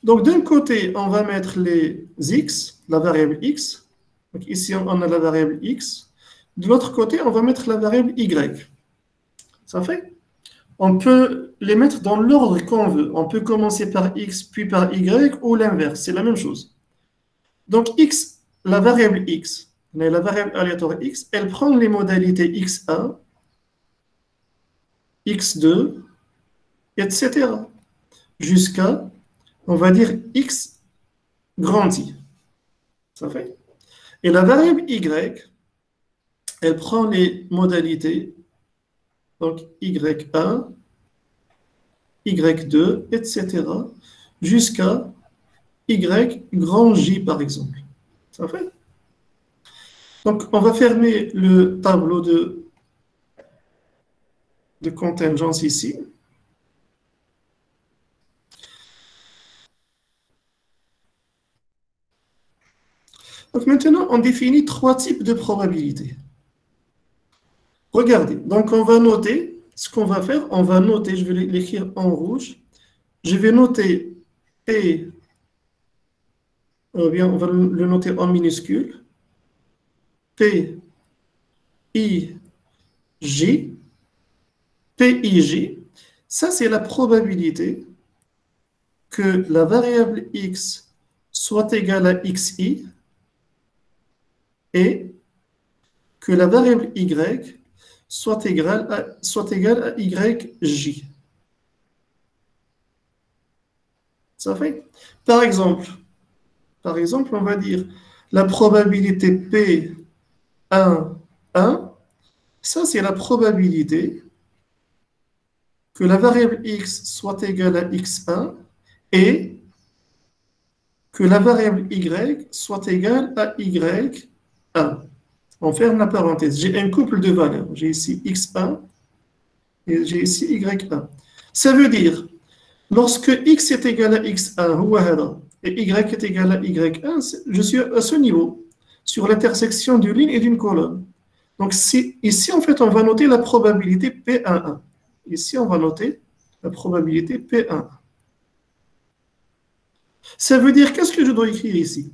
Donc, d'un côté, on va mettre les x, la variable x. Donc, ici, on a la variable x. De l'autre côté, on va mettre la variable y. Ça fait? On peut les mettre dans l'ordre qu'on veut. On peut commencer par x, puis par y, ou l'inverse. C'est la même chose. Donc, x, la variable x, la variable aléatoire x, elle prend les modalités x1, x2, etc. Jusqu'à, on va dire, x grandit. Ça fait? Et la variable y, elle prend les modalités, donc y1, y2, etc. jusqu'à y grand J, par exemple. Ça fait? Donc, on va fermer le tableau de contingence ici. Donc, maintenant, on définit trois types de probabilités. Regardez, donc on va noter, ce qu'on va faire, on va noter, je vais l'écrire en rouge, je vais noter P bien, on va le noter en minuscule. P, I, J. PIJ, ça c'est la probabilité que la variable x soit égale à xi et que la variable y soit égale à yj. Ça fait? Par exemple, on va dire la probabilité P1, 1, ça c'est la probabilité que la variable x soit égale à x1 et que la variable y soit égale à y1. On ferme la parenthèse. J'ai un couple de valeurs. J'ai ici x1 et j'ai ici y1. Ça veut dire, lorsque x est égal à x1 et y est égal à y1, je suis à ce niveau, sur l'intersection d'une ligne et d'une colonne. Donc ici, en fait, on va noter la probabilité P11. Ici, on va noter la probabilité P1. Ça veut dire, qu'est-ce que je dois écrire ici?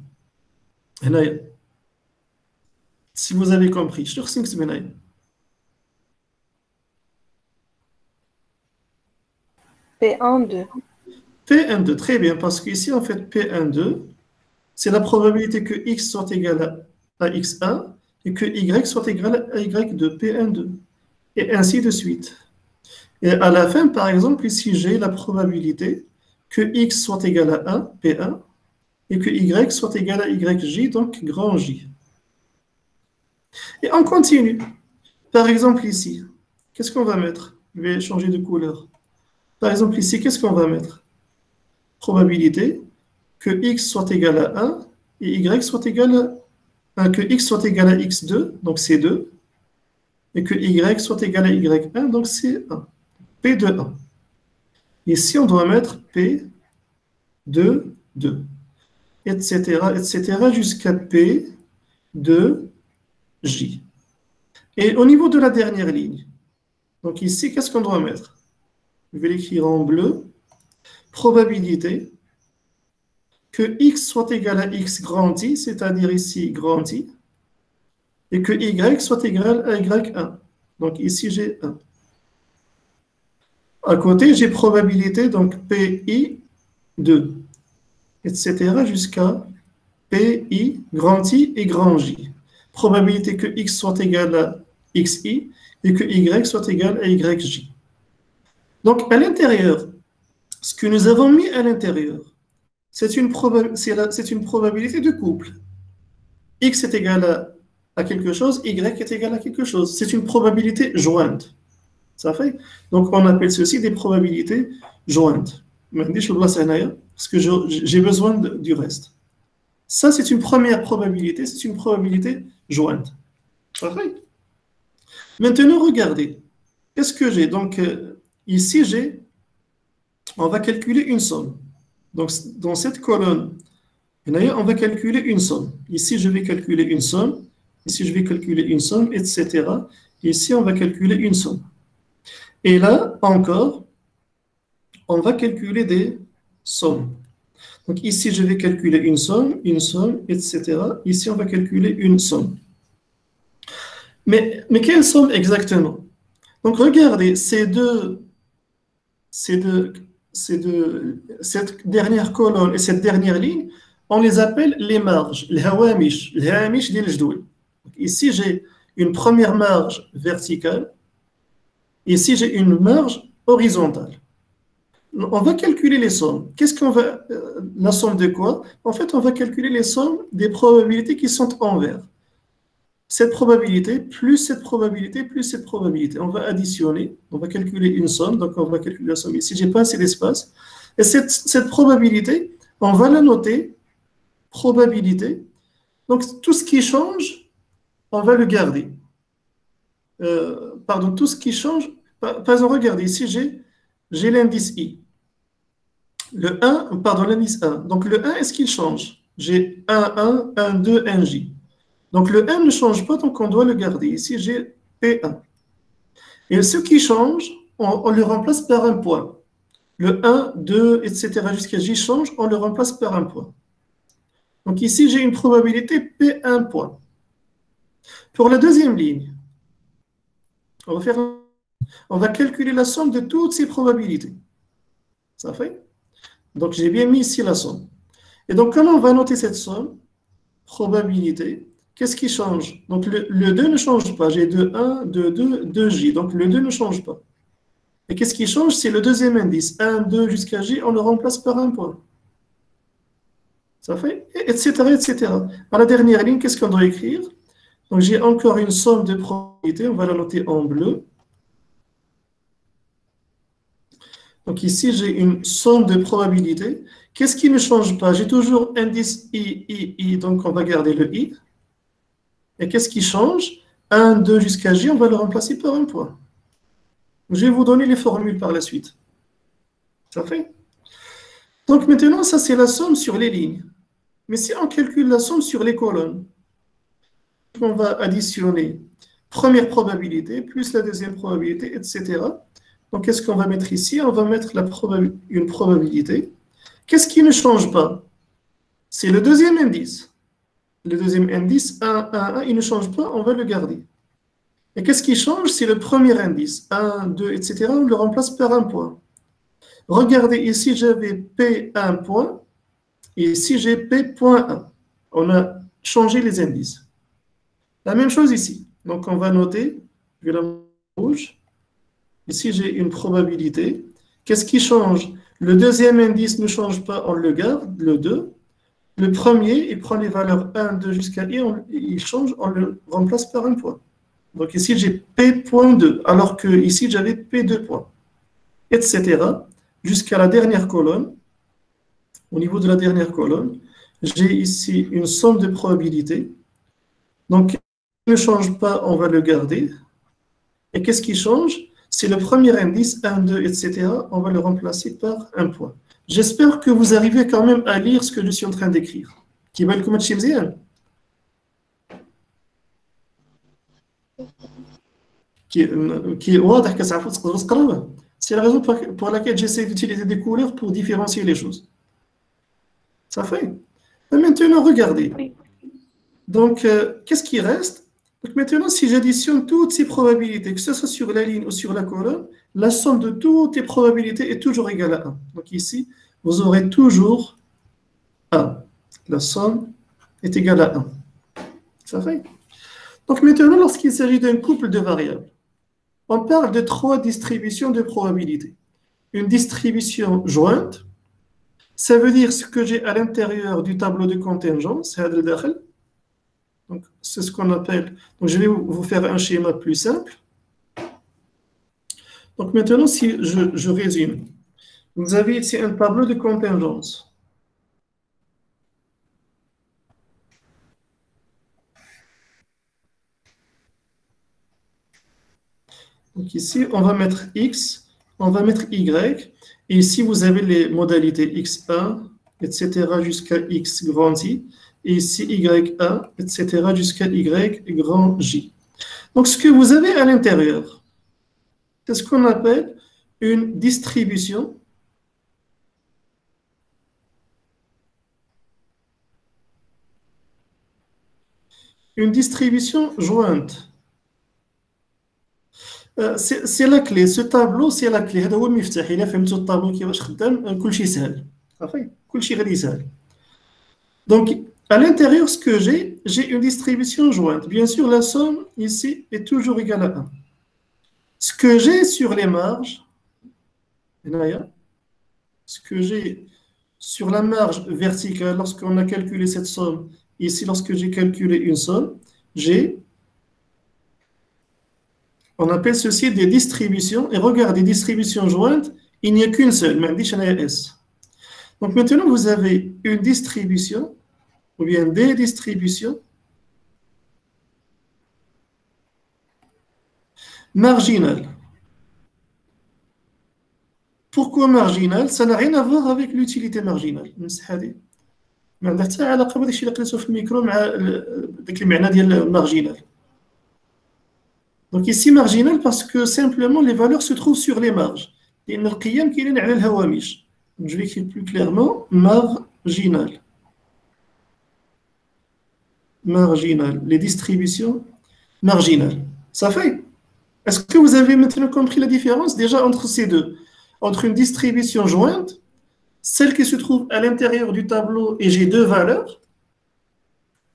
Si vous avez compris, je suis sûr que P1, 2. P12, très bien, parce qu'ici, en fait, P12, c'est la probabilité que x soit égal à x1 et que y soit égal à y2, P12, et ainsi de suite. Et à la fin, par exemple, ici, j'ai la probabilité que x soit égal à 1, P1, et que y soit égal à yj, donc grand J. Et on continue. Par exemple, ici, qu'est-ce qu'on va mettre? Je vais changer de couleur. Par exemple, ici, qu'est-ce qu'on va mettre? Probabilité que x soit égal à 1 et y soit égal à que x soit égal à x2, donc c'est 2, et que y soit égal à y1, donc c'est 1. P de 1. Ici, on doit mettre P de 2, etc., jusqu'à P de J. Et au niveau de la dernière ligne, donc ici, qu'est-ce qu'on doit mettre? Je vais l'écrire en bleu. Probabilité que x soit égal à x grand I, c'est-à-dire ici grand I, et que y soit égal à y1. Donc ici, j'ai 1. À côté, j'ai probabilité, donc PI 2, etc., jusqu'à PI grand I et grand J. Probabilité que x soit égal à xi et que y soit égal à yj. Donc, à l'intérieur, ce que nous avons mis à l'intérieur, c'est une probabilité de couple. X est égal à quelque chose, Y est égal à quelque chose. C'est une probabilité jointe. Ça fait? Donc, on appelle ceci des probabilités jointes. Parce que j'ai besoin du reste. Ça, c'est une première probabilité, c'est une probabilité jointe. Ça fait? Maintenant, regardez. Qu'est-ce que j'ai? Donc, ici, on va calculer une somme. Donc, dans cette colonne, on va calculer une somme. Ici, je vais calculer une somme. Ici, je vais calculer une somme, etc. Ici, on va calculer une somme. Et là, encore, on va calculer des sommes. Donc, ici, je vais calculer une somme, etc. Ici, on va calculer une somme. Mais quelle somme exactement? Donc, regardez, cette dernière colonne et cette dernière ligne, on les appelle les marges, les hawamish ديال الجدول. Ici, j'ai une première marge verticale. Ici, j'ai une marge horizontale. On va calculer les sommes. La somme de quoi? En fait, on va calculer les sommes des probabilités qui sont envers. Cette probabilité, plus cette probabilité, plus cette probabilité. On va additionner, on va calculer une somme, donc on va calculer la somme ici. J'ai pas assez d'espace. Et cette probabilité, on va la noter, probabilité. Donc tout ce qui change, on va le garder. Tout ce qui change, par exemple, regardez, ici j'ai l'indice I. L'indice 1. Donc le 1, est-ce qu'il change? J'ai 1, 1, 1, 2, 1J. Donc le 1 ne change pas, donc on doit le garder. Ici, j'ai P1. Et ce qui change, on le remplace par un point. Le 1, 2, etc. jusqu'à J change, on le remplace par un point. Donc ici, j'ai une probabilité P1 point. Pour la deuxième ligne, on va calculer la somme de toutes ces probabilités. Ça fait? Donc j'ai bien mis ici la somme. Et donc comment on va noter cette somme? Probabilité. Qu'est-ce qui change? Donc le 2 ne change pas. J'ai 2, 1, 2, 2, 2J. Donc le 2 ne change pas. Et qu'est-ce qui change? C'est le deuxième indice. 1, 2 jusqu'à J, on le remplace par un point. Ça fait? Etc. etc. À la dernière ligne, qu'est-ce qu'on doit écrire? Donc j'ai encore une somme de probabilités. On va la noter en bleu. Donc ici, j'ai une somme de probabilités. Qu'est-ce qui ne change pas? J'ai toujours indice I. Donc on va garder le I. Et qu'est-ce qui change? 1, 2 jusqu'à J, on va le remplacer par un point. Je vais vous donner les formules par la suite. Ça fait? Donc maintenant, ça c'est la somme sur les lignes. Mais si on calcule la somme sur les colonnes, on va additionner première probabilité plus la deuxième probabilité, etc. Donc qu'est-ce qu'on va mettre ici? On va mettre une probabilité. Qu'est-ce qui ne change pas? C'est le deuxième indice. Le deuxième indice, 1, 1, 1, il ne change pas, on va le garder. Et qu'est-ce qui change? C'est le premier indice, 1, 2, etc. On le remplace par un point. Regardez, ici j'avais P1 point, et ici j'ai P.1. On a changé les indices. La même chose ici. Donc on va noter, je vais la mettre en rouge. Ici j'ai une probabilité. Qu'est-ce qui change? Le deuxième indice ne change pas, on le garde, le 2. Le premier, il prend les valeurs 1, 2 jusqu'à I, il change, on le remplace par un point. Donc ici, j'ai P.2, alors que ici, j'avais P2 points, etc. Jusqu'à la dernière colonne. Au niveau de la dernière colonne, j'ai ici une somme de probabilités. Donc, il ne change pas, on va le garder. Et qu'est-ce qui change? C'est le premier indice, 1, 2, etc. On va le remplacer par un point. J'espère que vous arrivez quand même à lire ce que je suis en train d'écrire. Qui va le commettre chez مزيان qui est واضح كتعرفوا تقدروا تقراوه. C'est la raison pour laquelle j'essaie d'utiliser des couleurs pour différencier les choses. Ça fait? Et maintenant, regardez. Oui. Donc, qu'est-ce qui reste? Donc maintenant, si j'additionne toutes ces probabilités, que ce soit sur la ligne ou sur la colonne, la somme de toutes les probabilités est toujours égale à 1. Donc ici, vous aurez toujours 1. La somme est égale à 1. Ça fait? Donc maintenant, lorsqu'il s'agit d'un couple de variables, on parle de 3 distributions de probabilités. Une distribution jointe, ça veut dire ce que j'ai à l'intérieur du tableau de contingence, donc c'est ce qu'on appelle, donc je vais vous faire un schéma plus simple. Donc maintenant, si je résume, vous avez ici un tableau de contingence. Donc ici, on va mettre X, on va mettre Y, et ici, vous avez les modalités X1, etc. jusqu'à X grand I, et ici Y1, etc. jusqu'à Y grand J. Donc ce que vous avez à l'intérieur, c'est ce qu'on appelle une distribution jointe. C'est la clé. Ce tableau, c'est la clé. هذا هو المفتاح. إلا فهمتوا الطابلو كيفاش خدام كلشي سهل. صافي كلشي غادي يسهل. Donc à l'intérieur, ce que j'ai une distribution jointe. Bien sûr, la somme ici est toujours égale à 1. Ce que j'ai sur les marges, ce que j'ai sur la marge verticale, lorsqu'on a calculé cette somme, ici, lorsque j'ai calculé une somme, on appelle ceci des distributions. Et regardez, distributions jointes, il n'y a qu'une seule, même S. Donc maintenant, vous avez une distribution, ou bien des distributions marginales. Pourquoi marginal? Ça n'a rien à voir avec l'utilité marginale. ما عندها حتى علاقه بهذاك الشيء اللي قريتو في الميكرو مع داك المعنى ديال marginal. Donc ici marginal parce que simplement les valeurs se trouvent sur les marges. لأن القيم كاينين على الهوامش. Donc je vais écrire plus clairement marginal. marginales. Les distributions marginales. Ça fait? Est-ce que vous avez maintenant compris la différence déjà entre ces deux? Entre une distribution jointe, celle qui se trouve à l'intérieur du tableau et j'ai deux valeurs,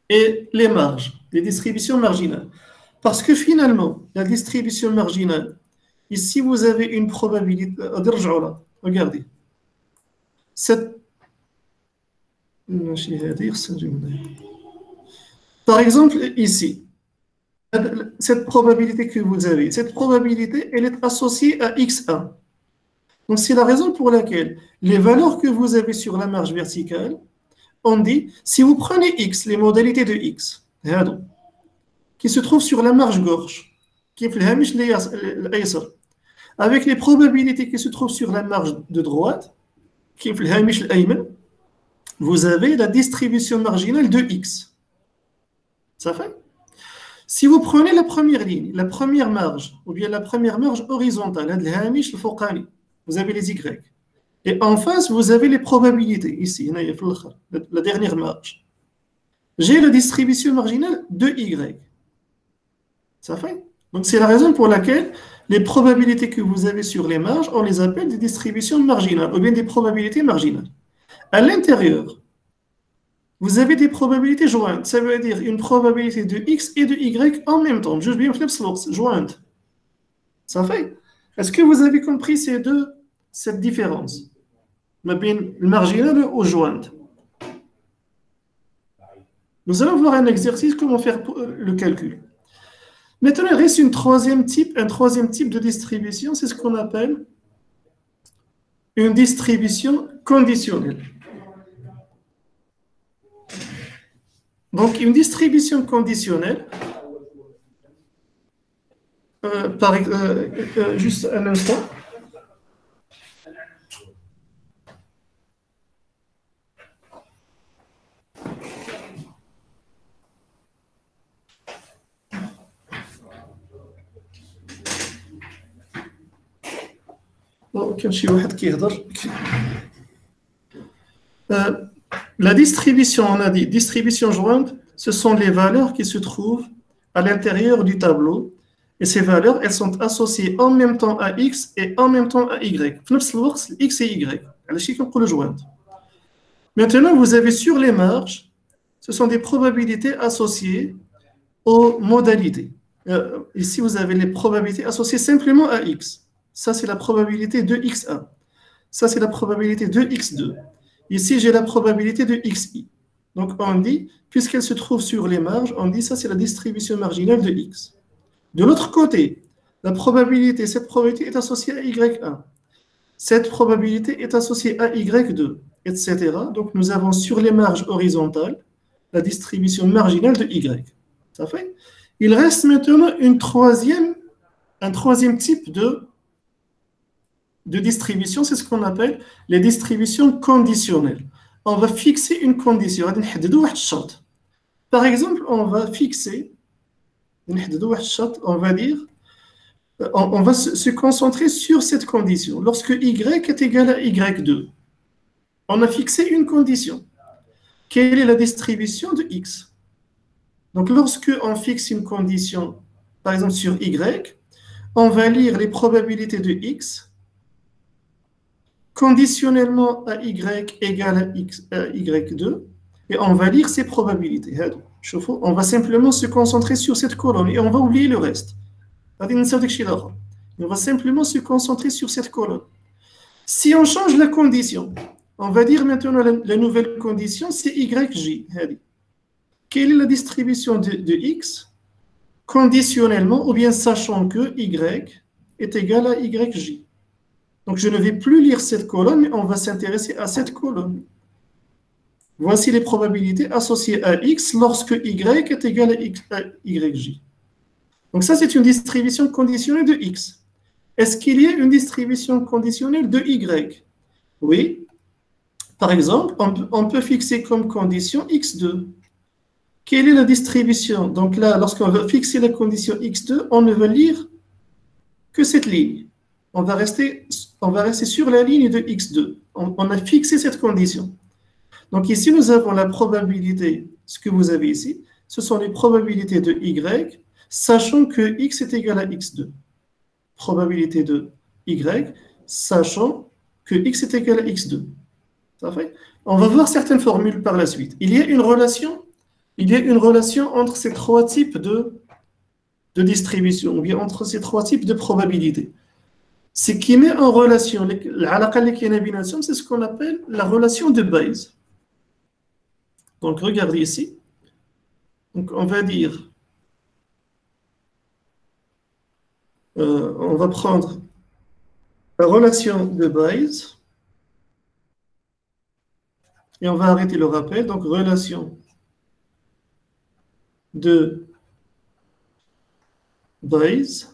et les marges, les distributions marginales. Parce que finalement, la distribution marginale, ici vous avez une probabilité. Regardez. Par exemple, ici, cette probabilité que vous avez, cette probabilité, elle est associée à x1. Donc, c'est la raison pour laquelle les valeurs que vous avez sur la marge verticale, on dit, si vous prenez x, les modalités de x, qui se trouvent sur la marge gauche, qui est avec les probabilités qui se trouvent sur la marge de droite, qui est vous avez la distribution marginale de x. Ça fait? Si vous prenez la première ligne, la première marge, ou bien la première marge horizontale, vous avez les y. Et en face, vous avez les probabilités, ici, la dernière marge. J'ai la distribution marginale de y. Ça fait? Donc c'est la raison pour laquelle les probabilités que vous avez sur les marges, on les appelle des distributions marginales, ou bien des probabilités marginales. À l'intérieur, vous avez des probabilités jointes. Ça veut dire une probabilité de x et de y en même temps. Juste bien jointes. Ça fait? Est-ce que vous avez compris cette différence? Le marginal ou jointe. Nous allons voir un exercice, comment faire le calcul. Maintenant, il reste un troisième type de distribution, c'est ce qu'on appelle une distribution conditionnelle. Donc, une distribution conditionnelle, juste un instant. La distribution, on a dit, distribution jointe, ce sont les valeurs qui se trouvent à l'intérieur du tableau. Et ces valeurs, elles sont associées en même temps à x et en même temps à y. X et y. Maintenant, vous avez sur les marges, ce sont des probabilités associées aux modalités. Ici, vous avez les probabilités associées simplement à x. Ça, c'est la probabilité de x1. Ça, c'est la probabilité de x2. Ici, j'ai la probabilité de xi. Donc, on dit, puisqu'elle se trouve sur les marges, on dit ça, c'est la distribution marginale de x. De l'autre côté, cette probabilité est associée à y1. Cette probabilité est associée à y2, etc. Donc, nous avons sur les marges horizontales la distribution marginale de y. Ça fait? Il reste maintenant un troisième type de distribution, c'est ce qu'on appelle les distributions conditionnelles. On va fixer une condition. Par exemple, on va fixer, on va dire, on va se concentrer sur cette condition. Lorsque y est égal à y2, on a fixé une condition. Quelle est la distribution de x? Donc, lorsque on fixe une condition, par exemple sur y, on va lire les probabilités de x conditionnellement à y égale à y2, et on va lire ces probabilités. On va simplement se concentrer sur cette colonne et on va oublier le reste. On va simplement se concentrer sur cette colonne. Si on change la condition, on va dire maintenant la nouvelle condition, c'est yj. Quelle est la distribution de x conditionnellement, ou bien sachant que y est égal à yj? Donc, je ne vais plus lire cette colonne, mais on va s'intéresser à cette colonne. Voici les probabilités associées à x lorsque y est égal à yj. Donc, ça, c'est une distribution conditionnelle de x. Est-ce qu'il y a une distribution conditionnelle de y? Oui. Par exemple, on peut fixer comme condition x2. Quelle est la distribution? Donc là, lorsqu'on va fixer la condition x2, on ne va lire que cette ligne. On va rester sur la ligne de x2. On a fixé cette condition. Donc ici, nous avons la probabilité, ce que vous avez ici, ce sont les probabilités de y, sachant que x est égal à x2. Probabilité de y, sachant que x est égal à x2. Ça fait? On va voir certaines formules par la suite. Il y a une relation entre ces trois types de distribution, ou bien entre ces trois types de probabilités. Ce qui met en relation, c'est ce qu'on appelle la relation de Bayes. Donc regardez ici. Donc on va dire, on va prendre la relation de Bayes et on va arrêter le rappel. Donc relation de Bayes,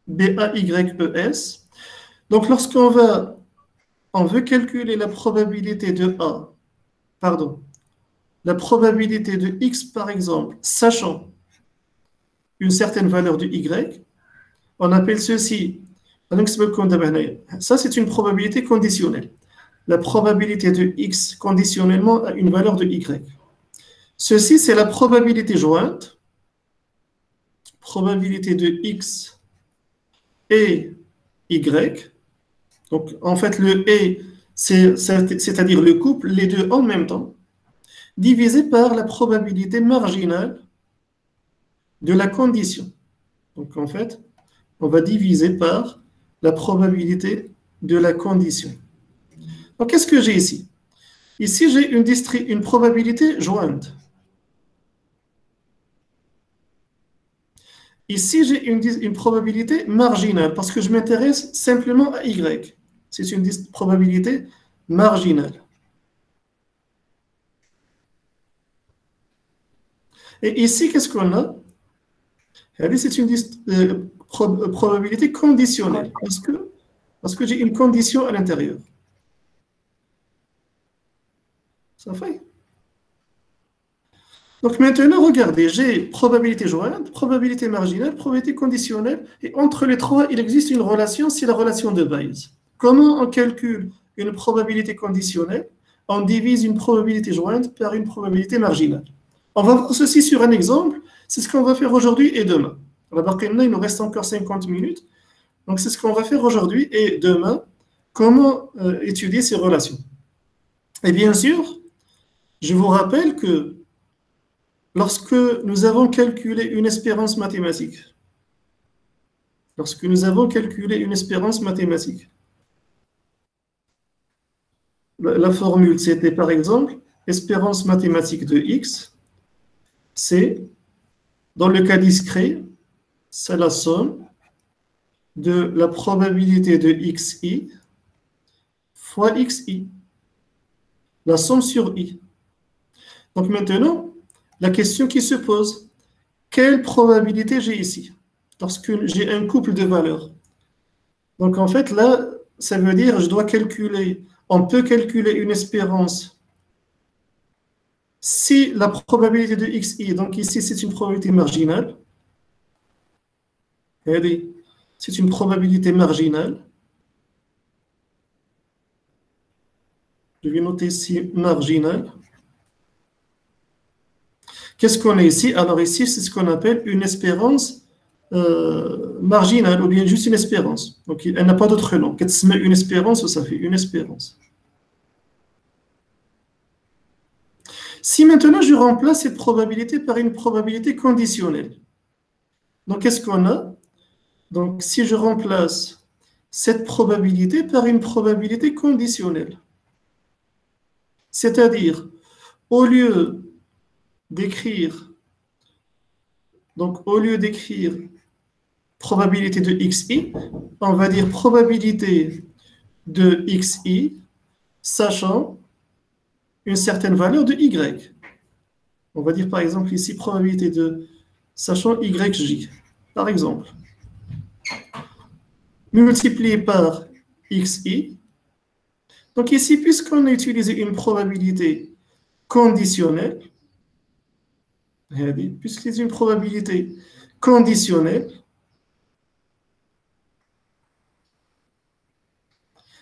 B-A-Y-E-S. Donc lorsqu'on veut calculer la probabilité de A, pardon, la probabilité de X par exemple, sachant une certaine valeur de Y, on appelle ceci, ça c'est une probabilité conditionnelle. La probabilité de X conditionnellement à une valeur de Y. Ceci c'est la probabilité jointe, probabilité de X et Y. Donc en fait le et, c'est-à-dire le couple, les deux en même temps, divisé par la probabilité marginale de la condition. Donc en fait, on va diviser par la probabilité de la condition. Donc qu'est-ce que j'ai ici? Ici, j'ai une probabilité jointe. Ici, j'ai une probabilité marginale parce que je m'intéresse simplement à Y. C'est une probabilité marginale. Et ici, qu'est-ce qu'on a? C'est une probabilité conditionnelle parce que j'ai une condition à l'intérieur. Ça fait? Donc maintenant, regardez, j'ai probabilité jointe, probabilité marginale, probabilité conditionnelle, et entre les trois, il existe une relation, c'est la relation de Bayes. Comment on calcule une probabilité conditionnelle? On divise une probabilité jointe par une probabilité marginale. On va voir ceci sur un exemple, c'est ce qu'on va faire aujourd'hui et demain. Il nous reste encore 50 minutes, donc c'est ce qu'on va faire aujourd'hui et demain, comment étudier ces relations. Et bien sûr, je vous rappelle que lorsque nous avons calculé une espérance mathématique, la formule c'était par exemple espérance mathématique de x, c'est dans le cas discret, c'est la somme de la probabilité de xi fois xi, la somme sur i. Donc maintenant, la question qui se pose, quelle probabilité j'ai ici lorsque j'ai un couple de valeurs? Donc en fait là, ça veut dire je dois calculer, on peut calculer une espérance si la probabilité de xi, donc ici c'est une probabilité marginale, c'est une probabilité marginale, je vais noter ici marginale. Qu'est-ce qu'on a ici? Alors ici, c'est ce qu'on appelle une espérance marginale, ou bien juste une espérance. Donc, elle n'a pas d'autre nom. Qu'est-ce que ça met une espérance, ça fait une espérance. Si maintenant je remplace cette probabilité par une probabilité conditionnelle, donc qu'est-ce qu'on a? Donc, si je remplace cette probabilité par une probabilité conditionnelle, c'est-à-dire, au lieu d'écrire probabilité de xi, on va dire probabilité de xi, sachant une certaine valeur de y. On va dire par exemple ici probabilité de sachant yj, par exemple, multiplié par xi. Donc ici, puisqu'on a utilisé une probabilité conditionnelle, puisque c'est une probabilité conditionnelle,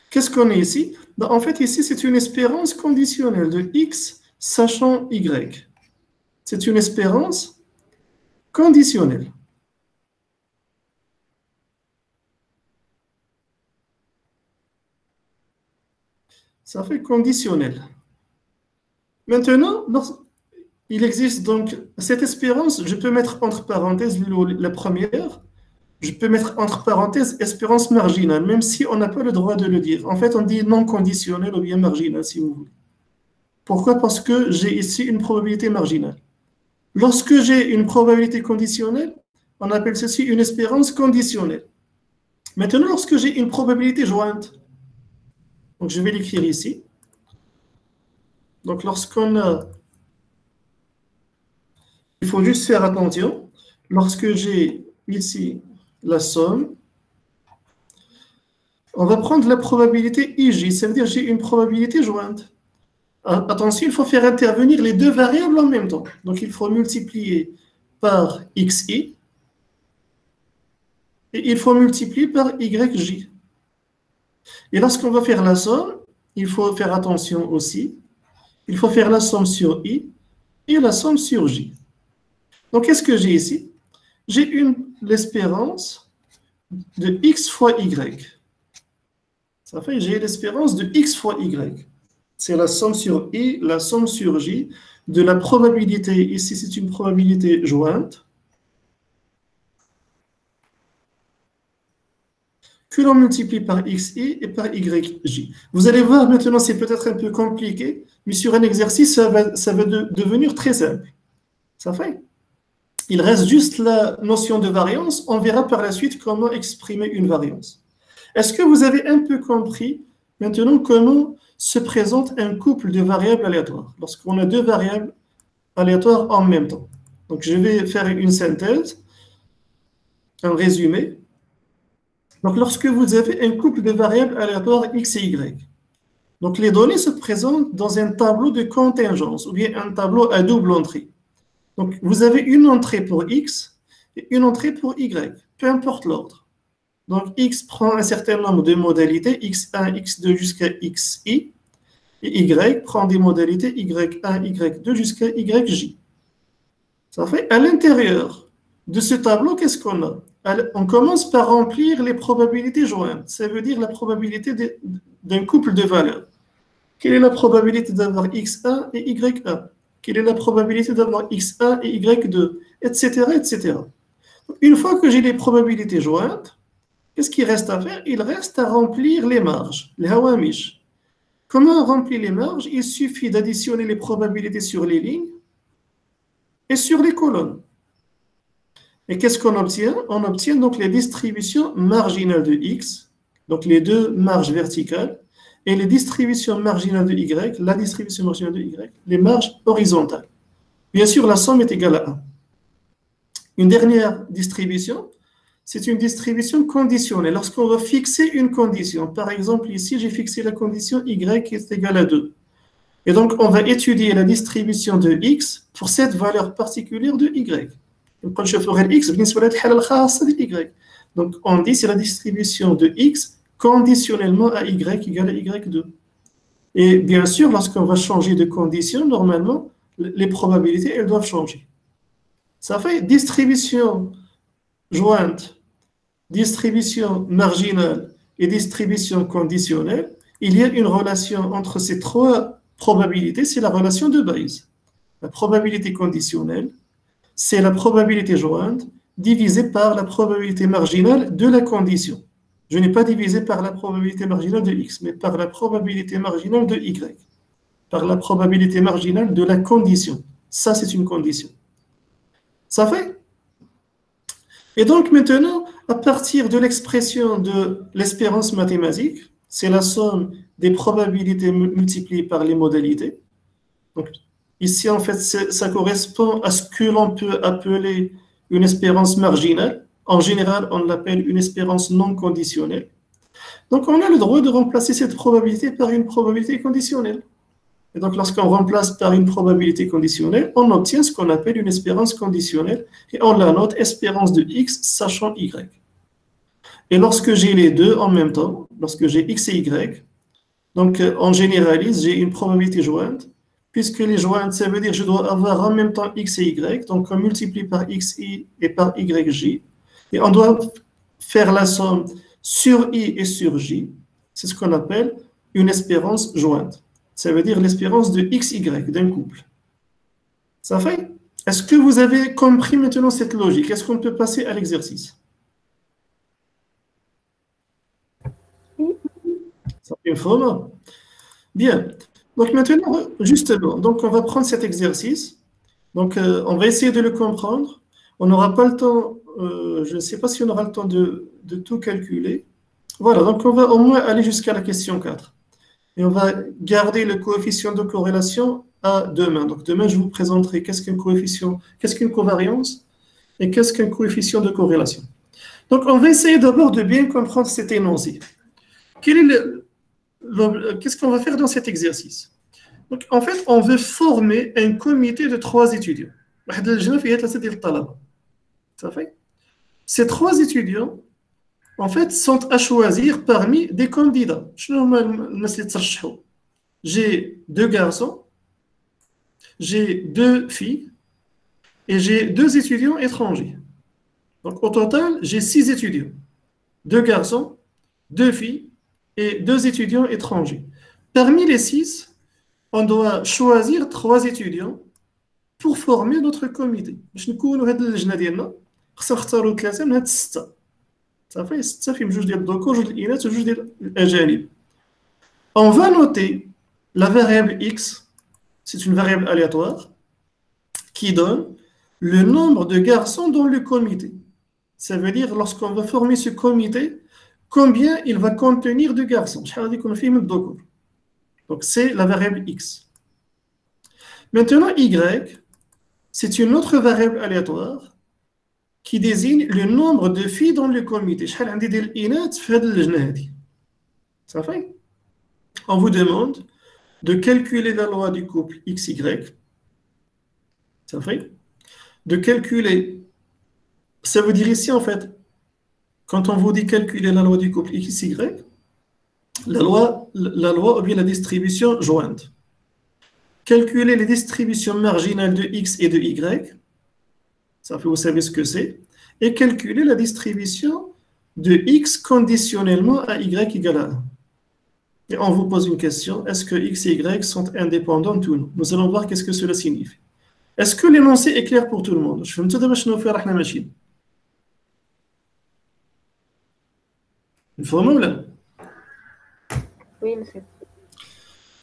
qu'est-ce qu'on a ici? En fait, ici, c'est une espérance conditionnelle de x sachant y. c'est une espérance conditionnelle. Ça fait conditionnel. Maintenant, il existe donc cette espérance, je peux mettre entre parenthèses la première, je peux mettre entre parenthèses espérance marginale, même si on n'a pas le droit de le dire. En fait, on dit non conditionnel ou bien marginal, si vous voulez. Pourquoi? Parce que j'ai ici une probabilité marginale. Lorsque j'ai une probabilité conditionnelle, on appelle ceci une espérance conditionnelle. Maintenant, lorsque j'ai une probabilité jointe, donc je vais l'écrire ici. Donc lorsqu'on a... Il faut juste faire attention. Lorsque j'ai ici la somme, on va prendre la probabilité IJ, ça veut dire que j'ai une probabilité jointe. Attention, il faut faire intervenir les deux variables en même temps. Donc il faut multiplier par XI et il faut multiplier par YJ. Et lorsqu'on va faire la somme, il faut faire attention aussi. Il faut faire la somme sur I et la somme sur J. Donc qu'est-ce que j'ai ici? J'ai l'espérance de X fois Y. Ça fait j'ai l'espérance de X fois Y. C'est la somme sur I, la somme sur J de la probabilité. Ici, c'est une probabilité jointe que l'on multiplie par XI et par YJ. Vous allez voir maintenant, c'est peut-être un peu compliqué, mais sur un exercice, ça va devenir très simple. Ça fait. Il reste juste la notion de variance. On verra par la suite comment exprimer une variance. Est-ce que vous avez un peu compris maintenant comment se présente un couple de variables aléatoires lorsqu'on a deux variables aléatoires en même temps? Donc, je vais faire une synthèse, un résumé. Donc, lorsque vous avez un couple de variables aléatoires x et y, donc les données se présentent dans un tableau de contingence ou bien un tableau à double entrée. Donc, vous avez une entrée pour x et une entrée pour y, peu importe l'ordre. Donc, x prend un certain nombre de modalités, x1, x2 jusqu'à xi, et y prend des modalités y1, y2 jusqu'à yj. Ça fait, à l'intérieur de ce tableau, qu'est-ce qu'on a? On commence par remplir les probabilités jointes. Ça veut dire la probabilité d'un couple de valeurs. Quelle est la probabilité d'avoir x1 et y1? Quelle est la probabilité d'avoir x1 et y2? Etc. etc. Une fois que j'ai les probabilités jointes, qu'est-ce qu'il reste à faire? Il reste à remplir les marges, les hawamish. Comment on remplit les marges? Il suffit d'additionner les probabilités sur les lignes et sur les colonnes. Et qu'est-ce qu'on obtient? On obtient donc les distributions marginales de x, donc les deux marges verticales, et les distributions marginales de y, la distribution marginale de y, les marges horizontales. Bien sûr, la somme est égale à 1. Une dernière distribution, c'est une distribution conditionnelle. Lorsqu'on va fixer une condition, par exemple ici, j'ai fixé la condition y qui est égale à 2. Et donc, on va étudier la distribution de x pour cette valeur particulière de y. Donc, on dit c'est la distribution de x conditionnellement à y égale à y2. Et bien sûr, lorsqu'on va changer de condition, normalement, les probabilités, elles doivent changer. Ça fait distribution jointe, distribution marginale et distribution conditionnelle. Il y a une relation entre ces trois probabilités, c'est la relation de Bayes. La probabilité conditionnelle, c'est la probabilité jointe divisée par la probabilité marginale de la condition. Je n'ai pas divisé par la probabilité marginale de x, mais par la probabilité marginale de y, par la probabilité marginale de la condition. Ça, c'est une condition. Ça fait? Et donc maintenant, à partir de l'expression de l'espérance mathématique, c'est la somme des probabilités multipliées par les modalités. Donc ici, en fait, ça correspond à ce que l'on peut appeler une espérance marginale. En général, on l'appelle une espérance non conditionnelle. Donc, on a le droit de remplacer cette probabilité par une probabilité conditionnelle. Et donc, lorsqu'on remplace par une probabilité conditionnelle, on obtient ce qu'on appelle une espérance conditionnelle et on la note espérance de x sachant y. Et lorsque j'ai les deux en même temps, lorsque j'ai x et y, donc on généralise, j'ai une probabilité jointe Puisque les jointes, ça veut dire que je dois avoir en même temps x et y. Donc, on multiplie par xi et par yj. Et on doit faire la somme sur i et sur j. C'est ce qu'on appelle une espérance jointe. Ça veut dire l'espérance de xy d'un couple. Ça fait? Est-ce que vous avez compris maintenant cette logique? Est-ce qu'on peut passer à l'exercice? Ça fait une fois. Bien. Donc maintenant, justement, donc on va prendre cet exercice. Donc on va essayer de le comprendre. On n'aura pas le temps, je ne sais pas si on aura le temps de tout calculer. Voilà, donc on va au moins aller jusqu'à la question 4. Et on va garder le coefficient de corrélation à demain. Donc demain, je vous présenterai qu'est-ce qu'un coefficient, qu'est-ce qu'une covariance et qu'est-ce qu'un coefficient de corrélation. Donc on va essayer d'abord de bien comprendre cet énoncé. Qu'est-ce qu'on va faire dans cet exercice? Donc, en fait, on veut former un comité de 3 étudiants. Ça fait? Ces 3 étudiants, en fait, sont à choisir parmi des candidats. J'ai 2 garçons, j'ai 2 filles et j'ai 2 étudiants étrangers. Donc, au total, j'ai 6 étudiants. 2 garçons, 2 filles et 2 étudiants étrangers. Parmi les 6, on doit choisir 3 étudiants pour former notre comité. باش نكونوا هاد اللجنه ديالنا خصنا نختاروا 3 من هاد 6. صافي 6 فيهم 2 ديال الذكور 2 ديال الاناث و 2 ديال الاجانب. On va noter la variable x, c'est une variable aléatoire qui donne le nombre de garçons dans le comité. Ça veut dire lorsqu'on va former ce comité, combien il va contenir de garçons. Donc c'est la variable x. Maintenant y, c'est une autre variable aléatoire qui désigne le nombre de filles dans le comité. Ça fait? On vous demande de calculer la loi du couple XY. Ça fait? De calculer. Ça veut dire ici, en fait, quand on vous dit calculer la loi du couple XY, la loi ou bien la distribution jointe. Calculer les distributions marginales de x et de y. Ça fait, vous savez ce que c'est. Et calculer la distribution de x conditionnellement à y égale à 1. Et on vous pose une question, est-ce que x et y sont indépendants ou non? Nous allons voir qu'est-ce que cela signifie. Est-ce que l'énoncé est clair pour tout le monde? Je vais vous faire la machine. Une formule? Oui, monsieur.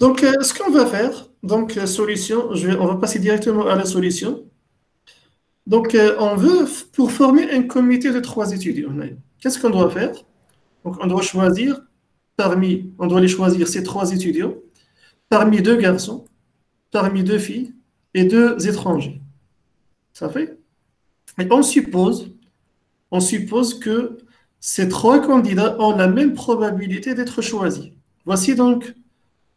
Donc, ce qu'on va faire, donc solution, on va passer directement à la solution. Donc, on veut, pour former un comité de 3 étudiants, qu'est-ce qu'on doit faire? Donc, on doit les choisir ces 3 étudiants, parmi 2 garçons, parmi 2 filles et 2 étrangers. Ça fait? Et on suppose que ces 3 candidats ont la même probabilité d'être choisis. Voici donc,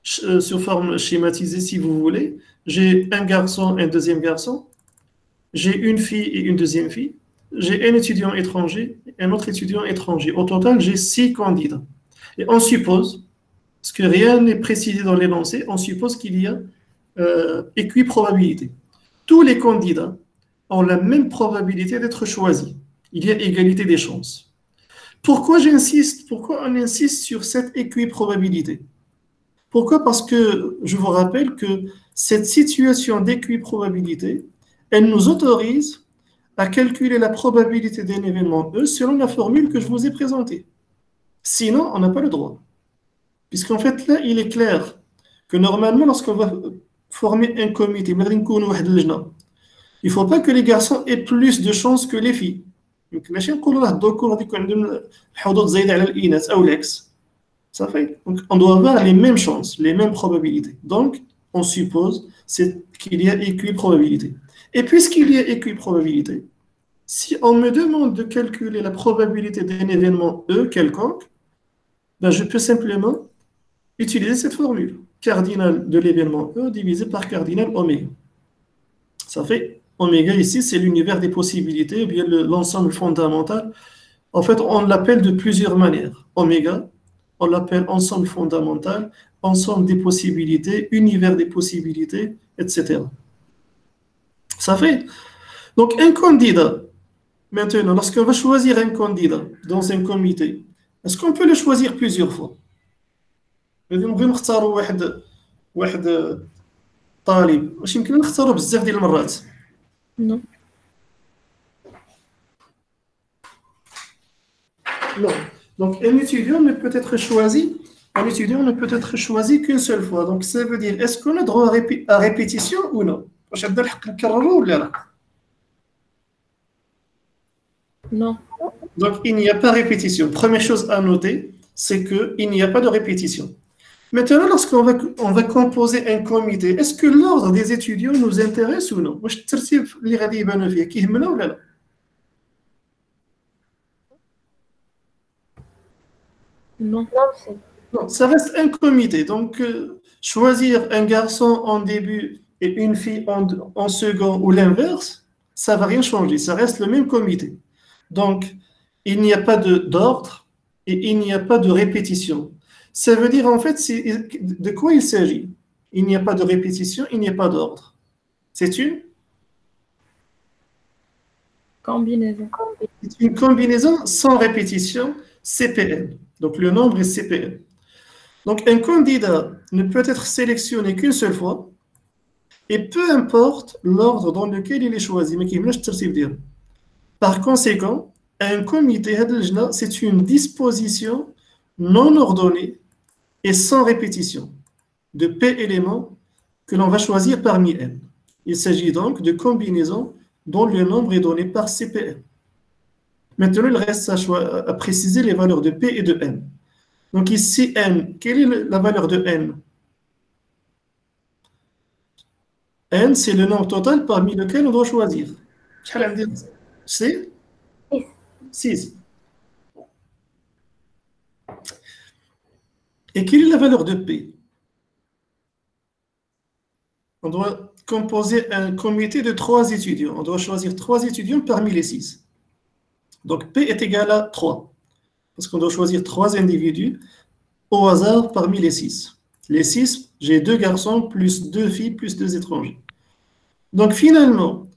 sous forme schématisée si vous voulez, j'ai un garçon, un deuxième garçon, j'ai une fille et une deuxième fille, j'ai un étudiant étranger et un autre étudiant étranger. Au total, j'ai 6 candidats. Et on suppose, parce que rien n'est précisé dans l'énoncé, on suppose qu'il y a équiprobabilité. Tous les candidats ont la même probabilité d'être choisis. Il y a égalité des chances. Pourquoi on insiste sur cette équiprobabilité? Pourquoi? Parce que je vous rappelle que cette situation d'équiprobabilité, elle nous autorise à calculer la probabilité d'un événement E selon la formule que je vous ai présentée. Sinon, on n'a pas le droit. Puisqu'en fait, là, il est clair que normalement, lorsqu'on va former un comité, il ne faut pas que les garçons aient plus de chances que les filles. Ça fait. Donc, on doit avoir les mêmes chances, les mêmes probabilités. Donc, on suppose qu'il y a équiprobabilité. Et puisqu'il y a équiprobabilité, si on me demande de calculer la probabilité d'un événement E quelconque, ben je peux simplement utiliser cette formule. Cardinal de l'événement E divisé par cardinal oméga. Ça fait oméga ici, c'est l'univers des possibilités, ou bien l'ensemble fondamental. En fait, on l'appelle de plusieurs manières. Oméga, on l'appelle ensemble fondamental, ensemble des possibilités, univers des possibilités, etc. Ça fait. Donc, un candidat, maintenant, lorsqu'on va choisir un candidat dans un comité, est-ce qu'on peut le choisir plusieurs fois? نبغيو نختاروا واحد طالب واش يمكن نختاروا بزاف ديال المرات؟ Non. Non. Donc, un étudiant ne peut être choisi qu'une seule fois. Donc, ça veut dire, est-ce qu'on a droit à répétition ou non? واش عندنا الحق نكرروا ولا لا؟ Non. Donc, il n'y a pas répétition. Première chose à noter, c'est qu'il n'y a pas de répétition. Maintenant, on va composer un comité, est-ce que l'ordre des étudiants nous intéresse ou non? واش الترتيب اللي غادي يبانوا فيه كيهمنا ولا لا؟ Non. Non, c'est. Non, ça reste un comité. Donc, choisir un garçon en début et une fille en second ou l'inverse, ça ne va rien changer. Ça reste le même comité. Donc, il n'y a pas d'ordre et il n'y a pas de répétition. Ça veut dire, en fait, de quoi il s'agit? Il n'y a pas de répétition, il n'y a pas d'ordre. C'est Combinaison. une combinaison sans répétition, CPN. Donc, le nombre est CPN. Donc, un candidat ne peut être sélectionné qu'une seule fois, et peu importe l'ordre dans lequel il est choisi. Par conséquent, un comité, c'est une disposition non ordonnée et sans répétition de P éléments que l'on va choisir parmi N. Il s'agit donc de combinaisons dont le nombre est donné par CPN. Maintenant, il reste à préciser les valeurs de P et de N. Donc ici, N, quelle est la valeur de N? N, c'est le nombre total parmi lequel on doit choisir. C'est 6. Et quelle est la valeur de P? On doit composer un comité de 3 étudiants. On doit choisir 3 étudiants parmi les 6. Donc P est égal à 3. Parce qu'on doit choisir 3 individus au hasard parmi les 6. Les 6, j'ai 2 garçons, plus 2 filles, plus 2 étrangers. Donc finalement,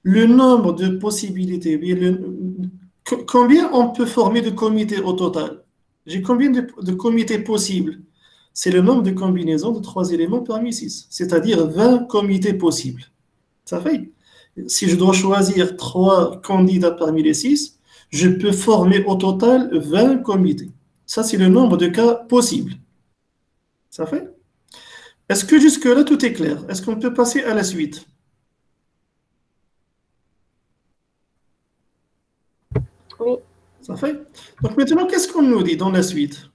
le nombre de possibilités, combien on peut former de comités au total? J'ai combien de comités possibles? C'est le nombre de combinaisons de 3 éléments parmi 6, c'est-à-dire 20 comités possibles. Ça fait? Si je dois choisir 3 candidats parmi les 6, je peux former au total 20 comités. Ça, c'est le nombre de cas possibles. Ça fait? Est-ce que jusque-là, tout est clair? Est-ce qu'on peut passer à la suite? Oui. Ça fait? Donc maintenant, qu'est-ce qu'on nous dit dans la suite?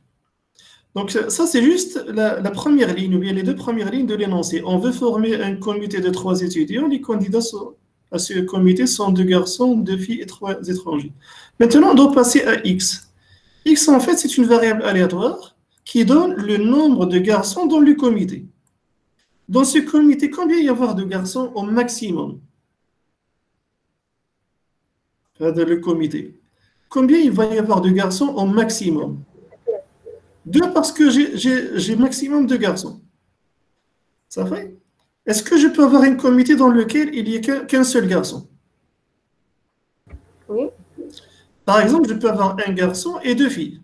Donc ça, c'est juste la première ligne, ou bien les 2 premières lignes de l'énoncé. On veut former un comité de 3 étudiants. Les candidats à ce comité sont 2 garçons, 2 filles et 3 étrangers. Maintenant, on doit passer à X. X, en fait, c'est une variable aléatoire qui donne le nombre de garçons dans le comité. Dans ce comité, combien il va y avoir de garçons au maximum? Dans le comité. Combien il va y avoir de garçons au maximum? 2 parce que j'ai maximum de garçons. Ça fait? Est-ce que je peux avoir un comité dans lequel il n'y a qu'un seul garçon? Oui. Par exemple, je peux avoir un garçon et 2 filles.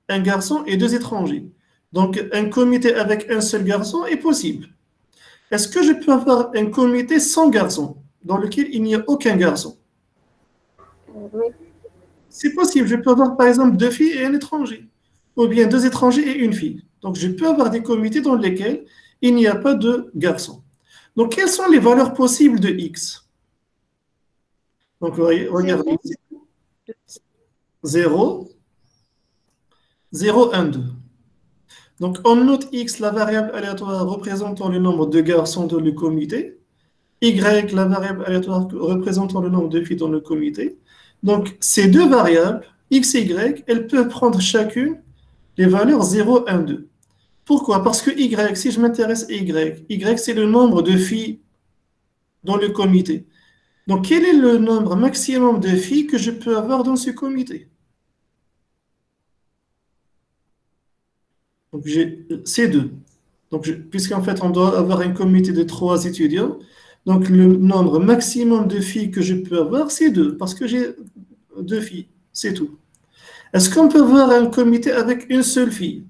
Un garçon et 2 étrangers. Donc, un comité avec un seul garçon est possible. Est-ce que je peux avoir un comité sans garçon, dans lequel il n'y a aucun garçon? Oui. C'est possible. Je peux avoir, par exemple, 2 filles et un étranger. Ou bien 2 étrangers et une fille. Donc, je peux avoir des comités dans lesquels il n'y a pas de garçons. Donc, quelles sont les valeurs possibles de X? Donc, regardez. 0, 0, 1, 2. Donc, on note X, la variable aléatoire représentant le nombre de garçons dans le comité. Y, la variable aléatoire représentant le nombre de filles dans le comité. Donc, ces 2 variables, X et Y, elles peuvent prendre chacune les valeurs 0, 1, 2. Pourquoi? Parce que Y, si je m'intéresse à Y, c'est le nombre de filles dans le comité. Donc, quel est le nombre maximum de filles que je peux avoir dans ce comité? Donc, c'est 2. Donc, puisqu'en fait, on doit avoir un comité de 3 étudiants, donc le nombre maximum de filles que je peux avoir, c'est 2, parce que j'ai 2 filles, c'est tout. Est-ce qu'on peut avoir un comité avec une seule fille?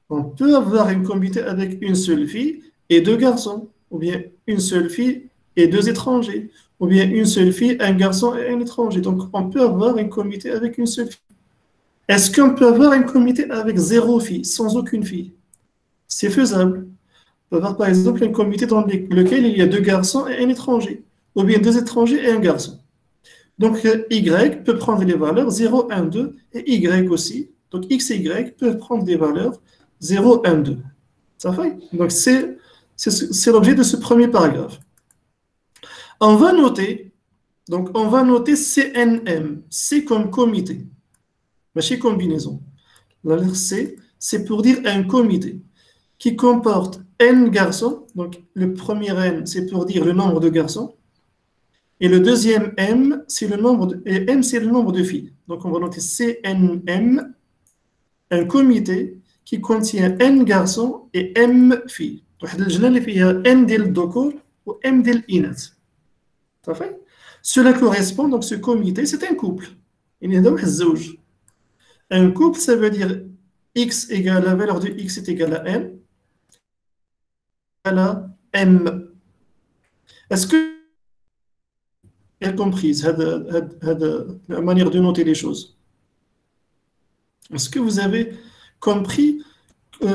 On peut avoir un comité avec une seule fille et 2 garçons, ou bien une seule fille et 2 étrangers, ou bien une seule fille, un garçon et un étranger. Donc, on peut avoir un comité avec une seule fille. Est-ce qu'on peut avoir un comité avec 0 fille, sans aucune fille? C'est faisable. On peut avoir par exemple un comité dans lequel il y a 2 garçons et un étranger, ou bien 2 étrangers et un garçon. Donc, Y peut prendre les valeurs 0, 1, 2, et Y aussi. Donc, X et Y peuvent prendre des valeurs 0, 1, 2. Ça fait? Donc, c'est l'objet de ce premier paragraphe. On va noter CNM. C comme comité. Machine combinaison. La lettre C, c'est pour dire un comité qui comporte N garçons. Donc, le premier N, c'est pour dire le nombre de garçons. Et le deuxième M, c'est le nombre et M, c'est le nombre de filles. Donc, on va noter CNM, un comité qui contient N garçons et M filles. Donc, il y a N del dokor ou M del inat. Ça fait? Cela correspond, donc ce comité, c'est un couple. Il y a donc un couple, ça veut dire X égale, la valeur de X est égale à N, à M. Est-ce que est comprise la manière de noter les choses? Est-ce que vous avez compris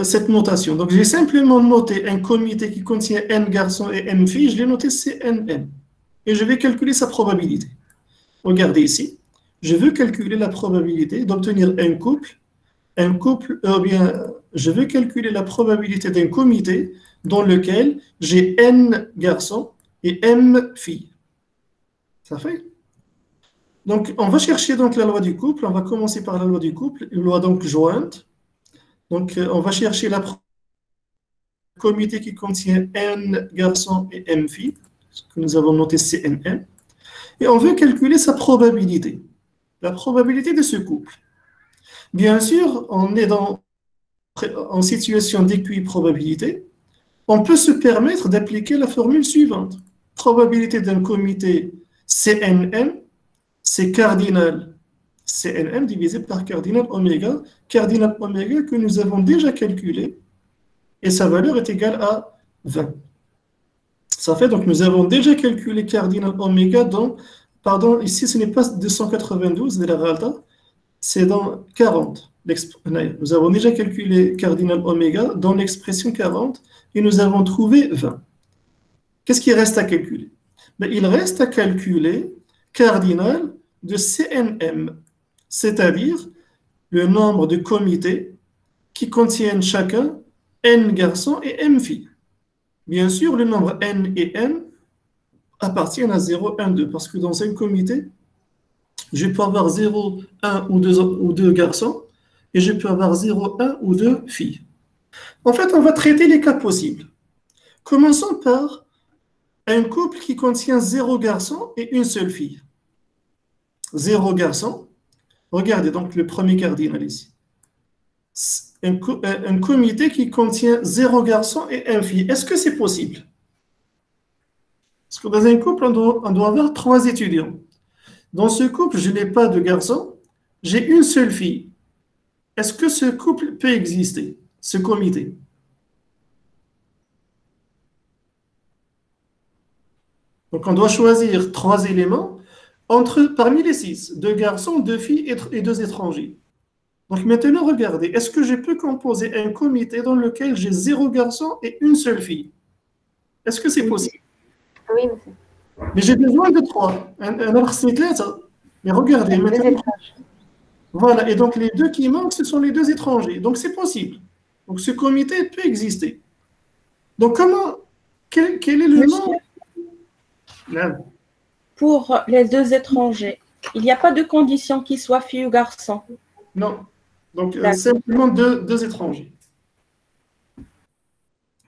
cette notation? Donc, j'ai simplement noté un comité qui contient N garçons et M filles, je l'ai noté CNM. Et je vais calculer sa probabilité. Regardez ici. Je veux calculer la probabilité d'obtenir un couple, bien, je veux calculer la probabilité d'un comité dans lequel j'ai N garçons et M filles. Ça fait? Donc, on va chercher donc la loi du couple. On va commencer par la loi du couple, une loi donc jointe. Donc, on va chercher le comité qui contient N garçons et M filles, ce que nous avons noté CNM. Et on veut calculer sa probabilité, la probabilité de ce couple. Bien sûr, on est en situation d'équiprobabilité. On peut se permettre d'appliquer la formule suivante. Probabilité d'un comité CNM, c'est cardinal CNM divisé par cardinal oméga que nous avons déjà calculé, et sa valeur est égale à 20. Ça fait donc nous avons déjà calculé cardinal oméga pardon, ici ce n'est pas 292 de la Ralta, c'est dans 40. Nous avons déjà calculé cardinal oméga dans l'expression 40 et nous avons trouvé 20. Qu'est-ce qu'il reste à calculer? Il reste à calculer cardinal de CNM, c'est-à-dire le nombre de comités qui contiennent chacun N garçons et M filles. Bien sûr, le nombre N et M appartiennent à 0, 1, 2, parce que dans un comité, je peux avoir 0, 1 ou 2 garçons, et je peux avoir 0, 1 ou 2 filles. En fait, on va traiter les cas possibles. Commençons par un couple qui contient 0 garçon et une seule fille. 0 garçon, regardez donc le premier cardinal ici. Un comité qui contient 0 garçon et 1 fille. Est-ce que c'est possible? Parce que dans un couple, on doit avoir 3 étudiants. Dans ce couple, je n'ai pas de garçon, j'ai une seule fille. Est-ce que ce couple peut exister, ce comité? Donc, on doit choisir 3 éléments parmi les 6, 2 garçons, 2 filles et 2 étrangers. Donc, maintenant, regardez, est-ce que je peux composer un comité dans lequel j'ai 0 garçon et une seule fille? Est-ce que c'est possible? Oui, monsieur. Mais j'ai besoin de 3. Mais regardez, maintenant, voilà, et donc les 2 qui manquent, ce sont les 2 étrangers. Donc, c'est possible. Donc, ce comité peut exister. Donc, quel est le nom? Là. Pour les 2 étrangers, il n'y a pas de condition qu'ils soient filles ou garçons. Non. Donc, simplement deux étrangers.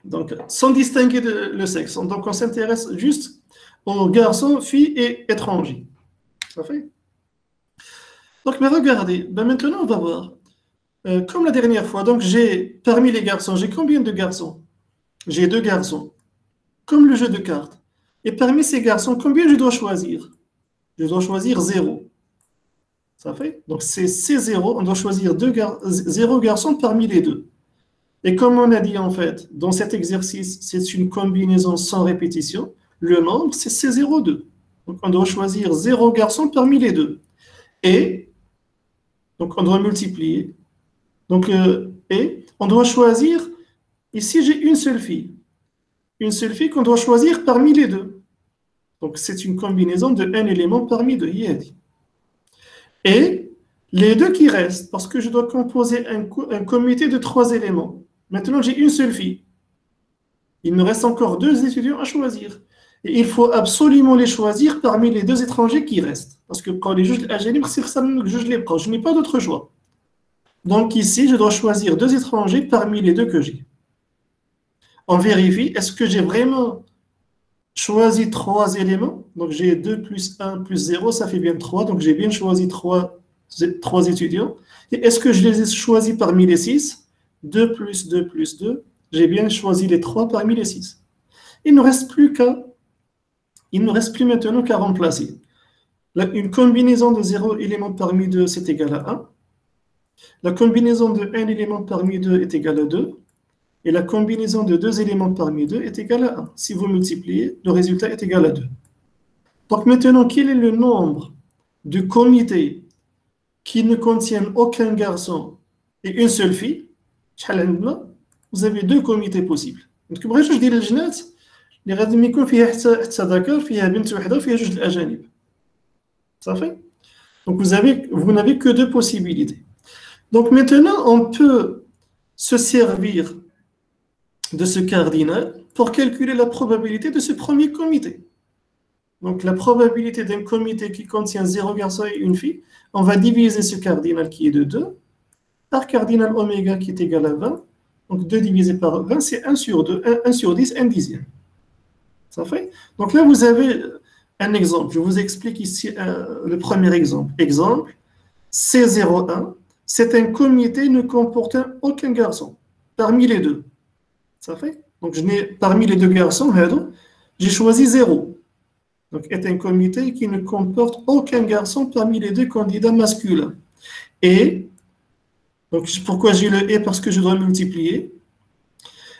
Donc, sans distinguer le sexe. Donc, on s'intéresse juste aux garçons, filles et étrangers. Ça fait? Donc, mais regardez, maintenant, on va voir. Comme la dernière fois, donc parmi les garçons, j'ai combien de garçons? J'ai 2 garçons, comme le jeu de cartes. Et parmi ces garçons, combien je dois choisir? Je dois choisir 0. Ça fait? Donc c'est 0, on doit choisir 0 garçons parmi les deux. Et comme on a dit en fait, dans cet exercice, c'est une combinaison sans répétition, le nombre c'est C02. Donc on doit choisir 0 garçons parmi les deux. Et, donc on doit multiplier. Donc, et on doit choisir, ici j'ai une seule fille. Une seule fille qu'on doit choisir parmi les deux. Donc c'est une combinaison de un élément parmi deux. Et les deux qui restent, parce que je dois composer un comité de 3 éléments. Maintenant j'ai une seule fille. Il me reste encore 2 étudiants à choisir. Et il faut absolument les choisir parmi les 2 étrangers qui restent. Parce que quand les juges je n'ai pas d'autre choix. Donc ici, je dois choisir 2 étrangers parmi les 2 que j'ai. On vérifie, est-ce que j'ai vraiment choisi 3 éléments? Donc j'ai 2 plus 1 plus 0, ça fait bien 3. Donc j'ai bien choisi 3 étudiants. Et est-ce que je les ai choisis parmi les 6? 2 plus 2 plus 2. J'ai bien choisi les 3 parmi les 6. Il ne reste plus maintenant qu'à remplacer. Une combinaison de 0 éléments parmi 2, c'est égal à 1. La combinaison de 1 élément parmi 2 est égale à 2. Et la combinaison de 2 éléments parmi 2 est égale à 1. Si vous multipliez, le résultat est égal à 2. Donc maintenant, quel est le nombre de comités qui ne contiennent aucun garçon et une seule fille? Vous avez 2 comités possibles. Donc, je dis الجنات اللي غادي يكون فيها حتى ذكر فيها بنت وحده وفيها جوج الأجانب. Ça fait? Donc vous n'avez que 2 possibilités. Donc maintenant, on peut se servir de ce cardinal pour calculer la probabilité de ce premier comité. Donc la probabilité d'un comité qui contient 0 garçon et une fille, on va diviser ce cardinal qui est de 2 par cardinal oméga qui est égal à 20. Donc 2 divisé par 20, c'est 1 sur 2, 1 sur 10, 1 dixième. Ça fait? Donc là, vous avez un exemple. Je vous explique ici le premier exemple. Exemple, C01. C'est un comité ne comportant aucun garçon parmi les deux. Ça fait? Donc, parmi les 2 garçons, j'ai choisi 0. Donc, est un comité qui ne comporte aucun garçon parmi les 2 candidats masculins. Et, donc, pourquoi j'ai le et? Parce que je dois multiplier.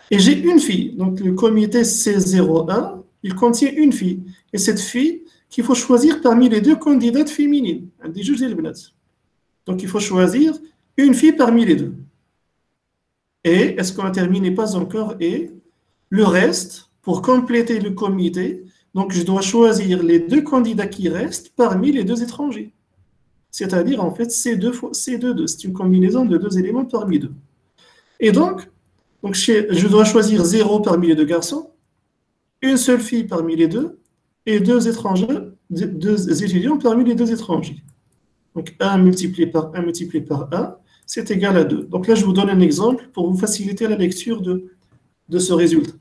Et j'ai une fille. Donc, le comité C01, il contient une fille. Et cette fille qu'il faut choisir parmi les 2 candidates féminines. Donc, il faut choisir une fille parmi les 2. Et, est-ce qu'on a terminé? Pas encore. Et le reste, pour compléter le comité, donc je dois choisir les 2 candidats qui restent parmi les 2 étrangers. C'est-à-dire, en fait, C2. C'est une combinaison de 2 éléments parmi 2. Et donc je dois choisir 0 parmi les 2 garçons, une seule fille parmi les 2, et 2 étrangers, 2 étudiants parmi les 2 étrangers. Donc 1 multiplié par 1 multiplié par 1, c'est égal à 2. Donc là, je vous donne un exemple pour vous faciliter la lecture de ce résultat.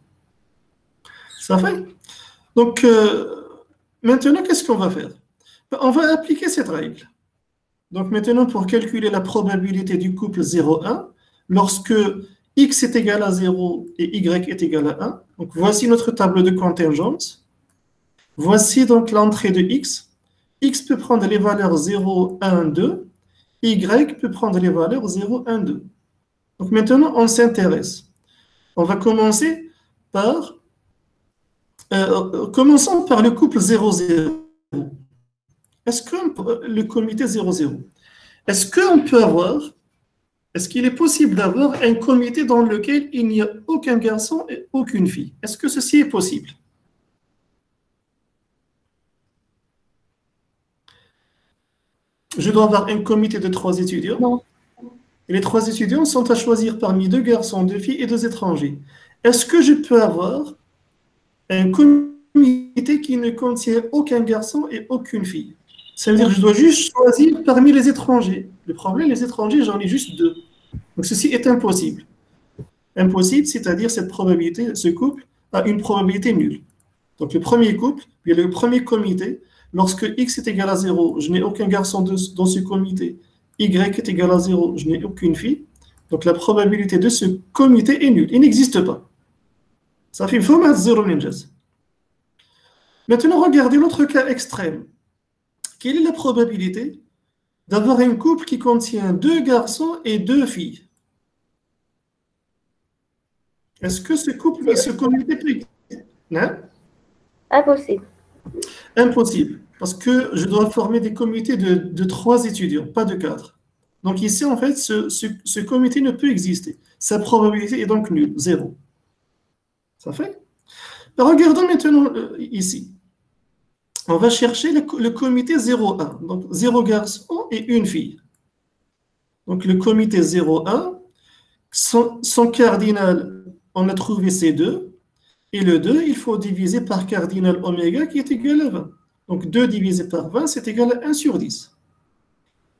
Ça fait? Donc, maintenant, qu'est-ce qu'on va faire? On va appliquer cette règle. Donc maintenant, pour calculer la probabilité du couple 0,1, lorsque x est égal à 0 et y est égal à 1, donc voici notre table de contingence. Voici donc l'entrée de x. X peut prendre les valeurs 0, 1, 2. Y peut prendre les valeurs 0, 1, 2. Donc maintenant, on s'intéresse. On va commencer par... commençons par le couple 0, 0. Est-ce que le comité 0, 0, est-ce qu'il est possible d'avoir un comité dans lequel il n'y a aucun garçon et aucune fille? Est-ce que ceci est possible? Je dois avoir un comité de 3 étudiants. Non. Et les 3 étudiants sont à choisir parmi 2 garçons, 2 filles et 2 étrangers. Est-ce que je peux avoir un comité qui ne contient aucun garçon et aucune fille? Ça veut dire que je dois juste choisir parmi les étrangers. Le problème, les étrangers, j'en ai juste 2. Donc ceci est impossible. Impossible, c'est-à-dire cette probabilité, ce couple a une probabilité nulle. Donc le premier couple, le premier comité, lorsque x est égal à 0, je n'ai aucun garçon dans ce comité, y est égal à 0, je n'ai aucune fille. Donc la probabilité de ce comité est nulle. Il n'existe pas. Ça fait format 0 ninjas. Maintenant, regardez l'autre cas extrême. Quelle est la probabilité d'avoir un couple qui contient 2 garçons et 2 filles? Est-ce que ce couple, ce comité peut exister? Non? Impossible. Impossible. Parce que je dois former des comités de 3 étudiants, pas de 4. Donc ici, en fait, ce comité ne peut exister. Sa probabilité est donc nulle, 0. Ça fait? Regardons maintenant ici. On va chercher le comité 0,1. Donc 0 garçon et 1 fille. Donc le comité 0,1, son cardinal, on a trouvé C2. Et le 2, il faut diviser par cardinal oméga qui est égal à 20. Donc 2 divisé par 20, c'est égal à 1 sur 10.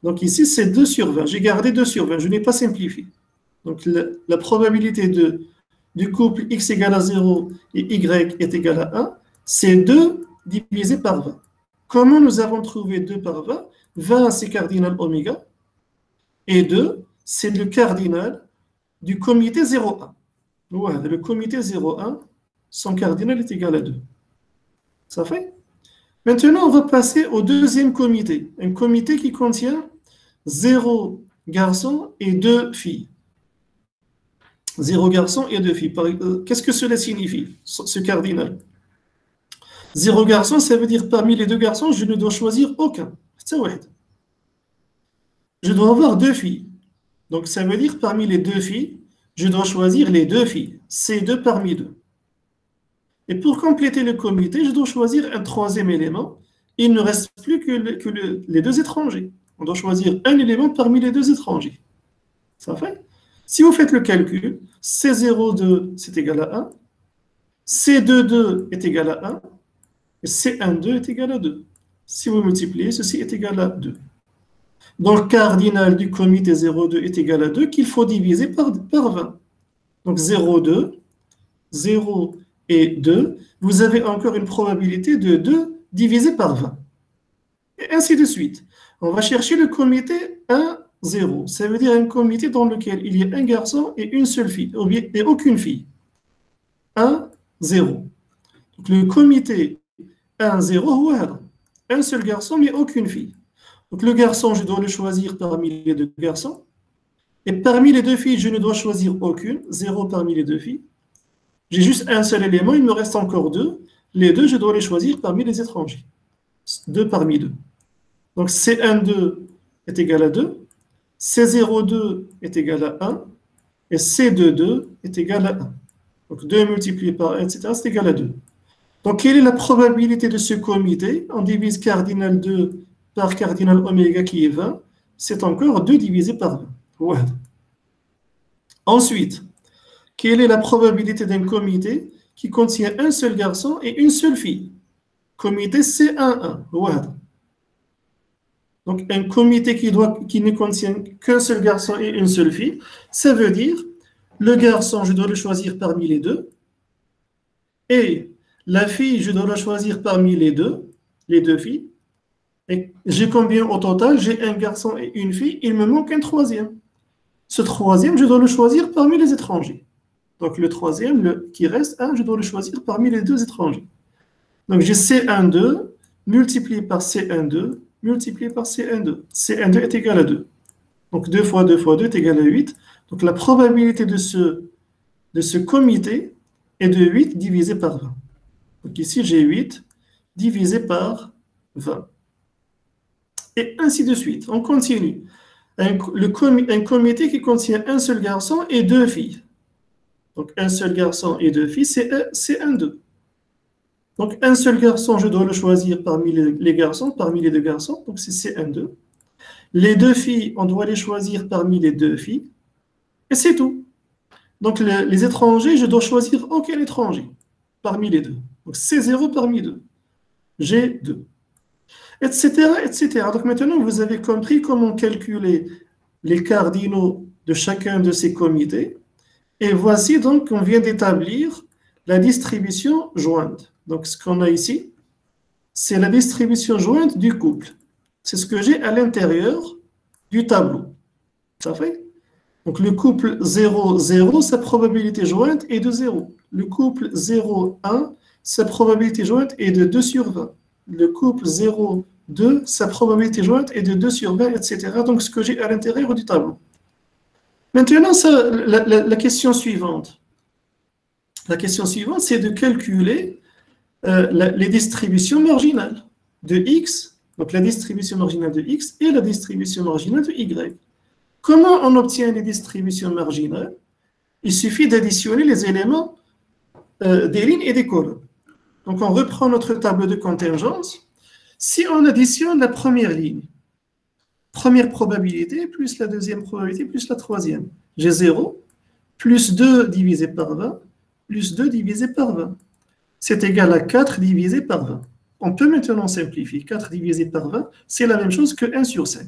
Donc ici, c'est 2 sur 20. J'ai gardé 2 sur 20, je n'ai pas simplifié. Donc la probabilité du couple x égale à 0 et y est égal à 1, c'est 2 divisé par 20. Comment nous avons trouvé 2 par 20? 20, c'est cardinal oméga. Et 2, c'est le cardinal du comité 0,1. Voilà, le comité 0,1, son cardinal est égal à 2. Ça fait? Maintenant, on va passer au deuxième comité. Un comité qui contient 0 garçons et 2 filles. 0 garçons et 2 filles. Qu'est-ce que cela signifie, ce cardinal? 0 garçon, ça veut dire parmi les 2 garçons, je ne dois choisir aucun. Je dois avoir 2 filles. Donc ça veut dire parmi les 2 filles, je dois choisir les 2 filles. C'est 2 parmi 2. Et pour compléter le comité, je dois choisir un 3e élément. Il ne reste plus que les 2 étrangers. On doit choisir un élément parmi les 2 étrangers. Ça fait? Si vous faites le calcul, C02, c'est égal à 1. C22 est égal à 1. Et C12 est égal à 2. Si vous multipliez, ceci est égal à 2. Donc, le cardinal du comité 0,2 est égal à 2, qu'il faut diviser par 20. Donc, 0,2, 0 et 2, vous avez encore une probabilité de 2 divisé par 20. Et ainsi de suite. On va chercher le comité 1, 0. Ça veut dire un comité dans lequel il y a un garçon et une seule fille, et aucune fille. 1, 0. Donc, le comité 1, 0, un seul garçon, mais aucune fille. Donc, le garçon, je dois le choisir parmi les 2 garçons. Et parmi les 2 filles, je ne dois choisir aucune. 0 parmi les 2 filles. J'ai juste un seul élément, il me reste encore 2. Les 2, je dois les choisir parmi les étrangers. 2 parmi 2. Donc, C12 est égal à 2. C02 est égal à 1. Et C22 est égal à 1. Donc, 2 multiplié par 1, etc., c'est égal à 2. Donc, quelle est la probabilité de ce comité? On divise cardinal 2 par cardinal oméga qui est 20. C'est encore 2 divisé par 20. Voilà. Ensuite, quelle est la probabilité d'un comité qui contient un seul garçon et une seule fille? Comité C11. Voilà. Donc, un comité qui ne contient qu'un seul garçon et une seule fille, ça veut dire le garçon, je dois le choisir parmi les 2. Et la fille, je dois la choisir parmi les 2 filles. Et j'ai combien au total? J'ai un garçon et une fille. Il me manque un 3e. Ce 3e, je dois le choisir parmi les étrangers. Donc le 3e, qui reste, je dois le choisir parmi les 2 étrangers. Donc j'ai C12 multiplié par C12 multiplié par C12. C12 est égal à 2. Donc 2 fois 2 fois 2 est égal à 8. Donc la probabilité de ce comité est de 8 divisé par 20. Donc ici j'ai 8 divisé par 20. Et ainsi de suite. On continue. Un comité qui contient un seul garçon et 2 filles. Donc un seul garçon et 2 filles, c'est un 2. Donc un seul garçon, je dois le choisir parmi les garçons, parmi les 2 garçons. Donc c'est un 2. Les 2 filles, on doit les choisir parmi les 2 filles. Et c'est tout. Donc les étrangers, je dois choisir aucun étranger parmi les 2. Donc c'est 0 parmi 2. J'ai 2. Etc., etc. Donc maintenant, vous avez compris comment calculer les cardinaux de chacun de ces comités. Et voici donc qu'on vient d'établir la distribution jointe. Donc ce qu'on a ici, c'est la distribution jointe du couple. C'est ce que j'ai à l'intérieur du tableau. Ça fait? Donc le couple 0, 0, sa probabilité jointe est de 0. Le couple 0, 1, sa probabilité jointe est de 2 sur 20. Le couple 0, 2, sa probabilité jointe est de 2 sur 20, etc. Donc ce que j'ai à l'intérieur du tableau. Maintenant, la question suivante. La question suivante, c'est de calculer les distributions marginales de x, donc la distribution marginale de x et la distribution marginale de y. Comment on obtient les distributions marginales? Il suffit d'additionner les éléments des lignes et des colonnes. Donc on reprend notre table de contingence. Si on additionne la première ligne, première probabilité plus la deuxième probabilité plus la troisième, j'ai 0 plus 2 divisé par 20 plus 2 divisé par 20. C'est égal à 4 divisé par 20. On peut maintenant simplifier. 4 divisé par 20, c'est la même chose que 1 sur 5.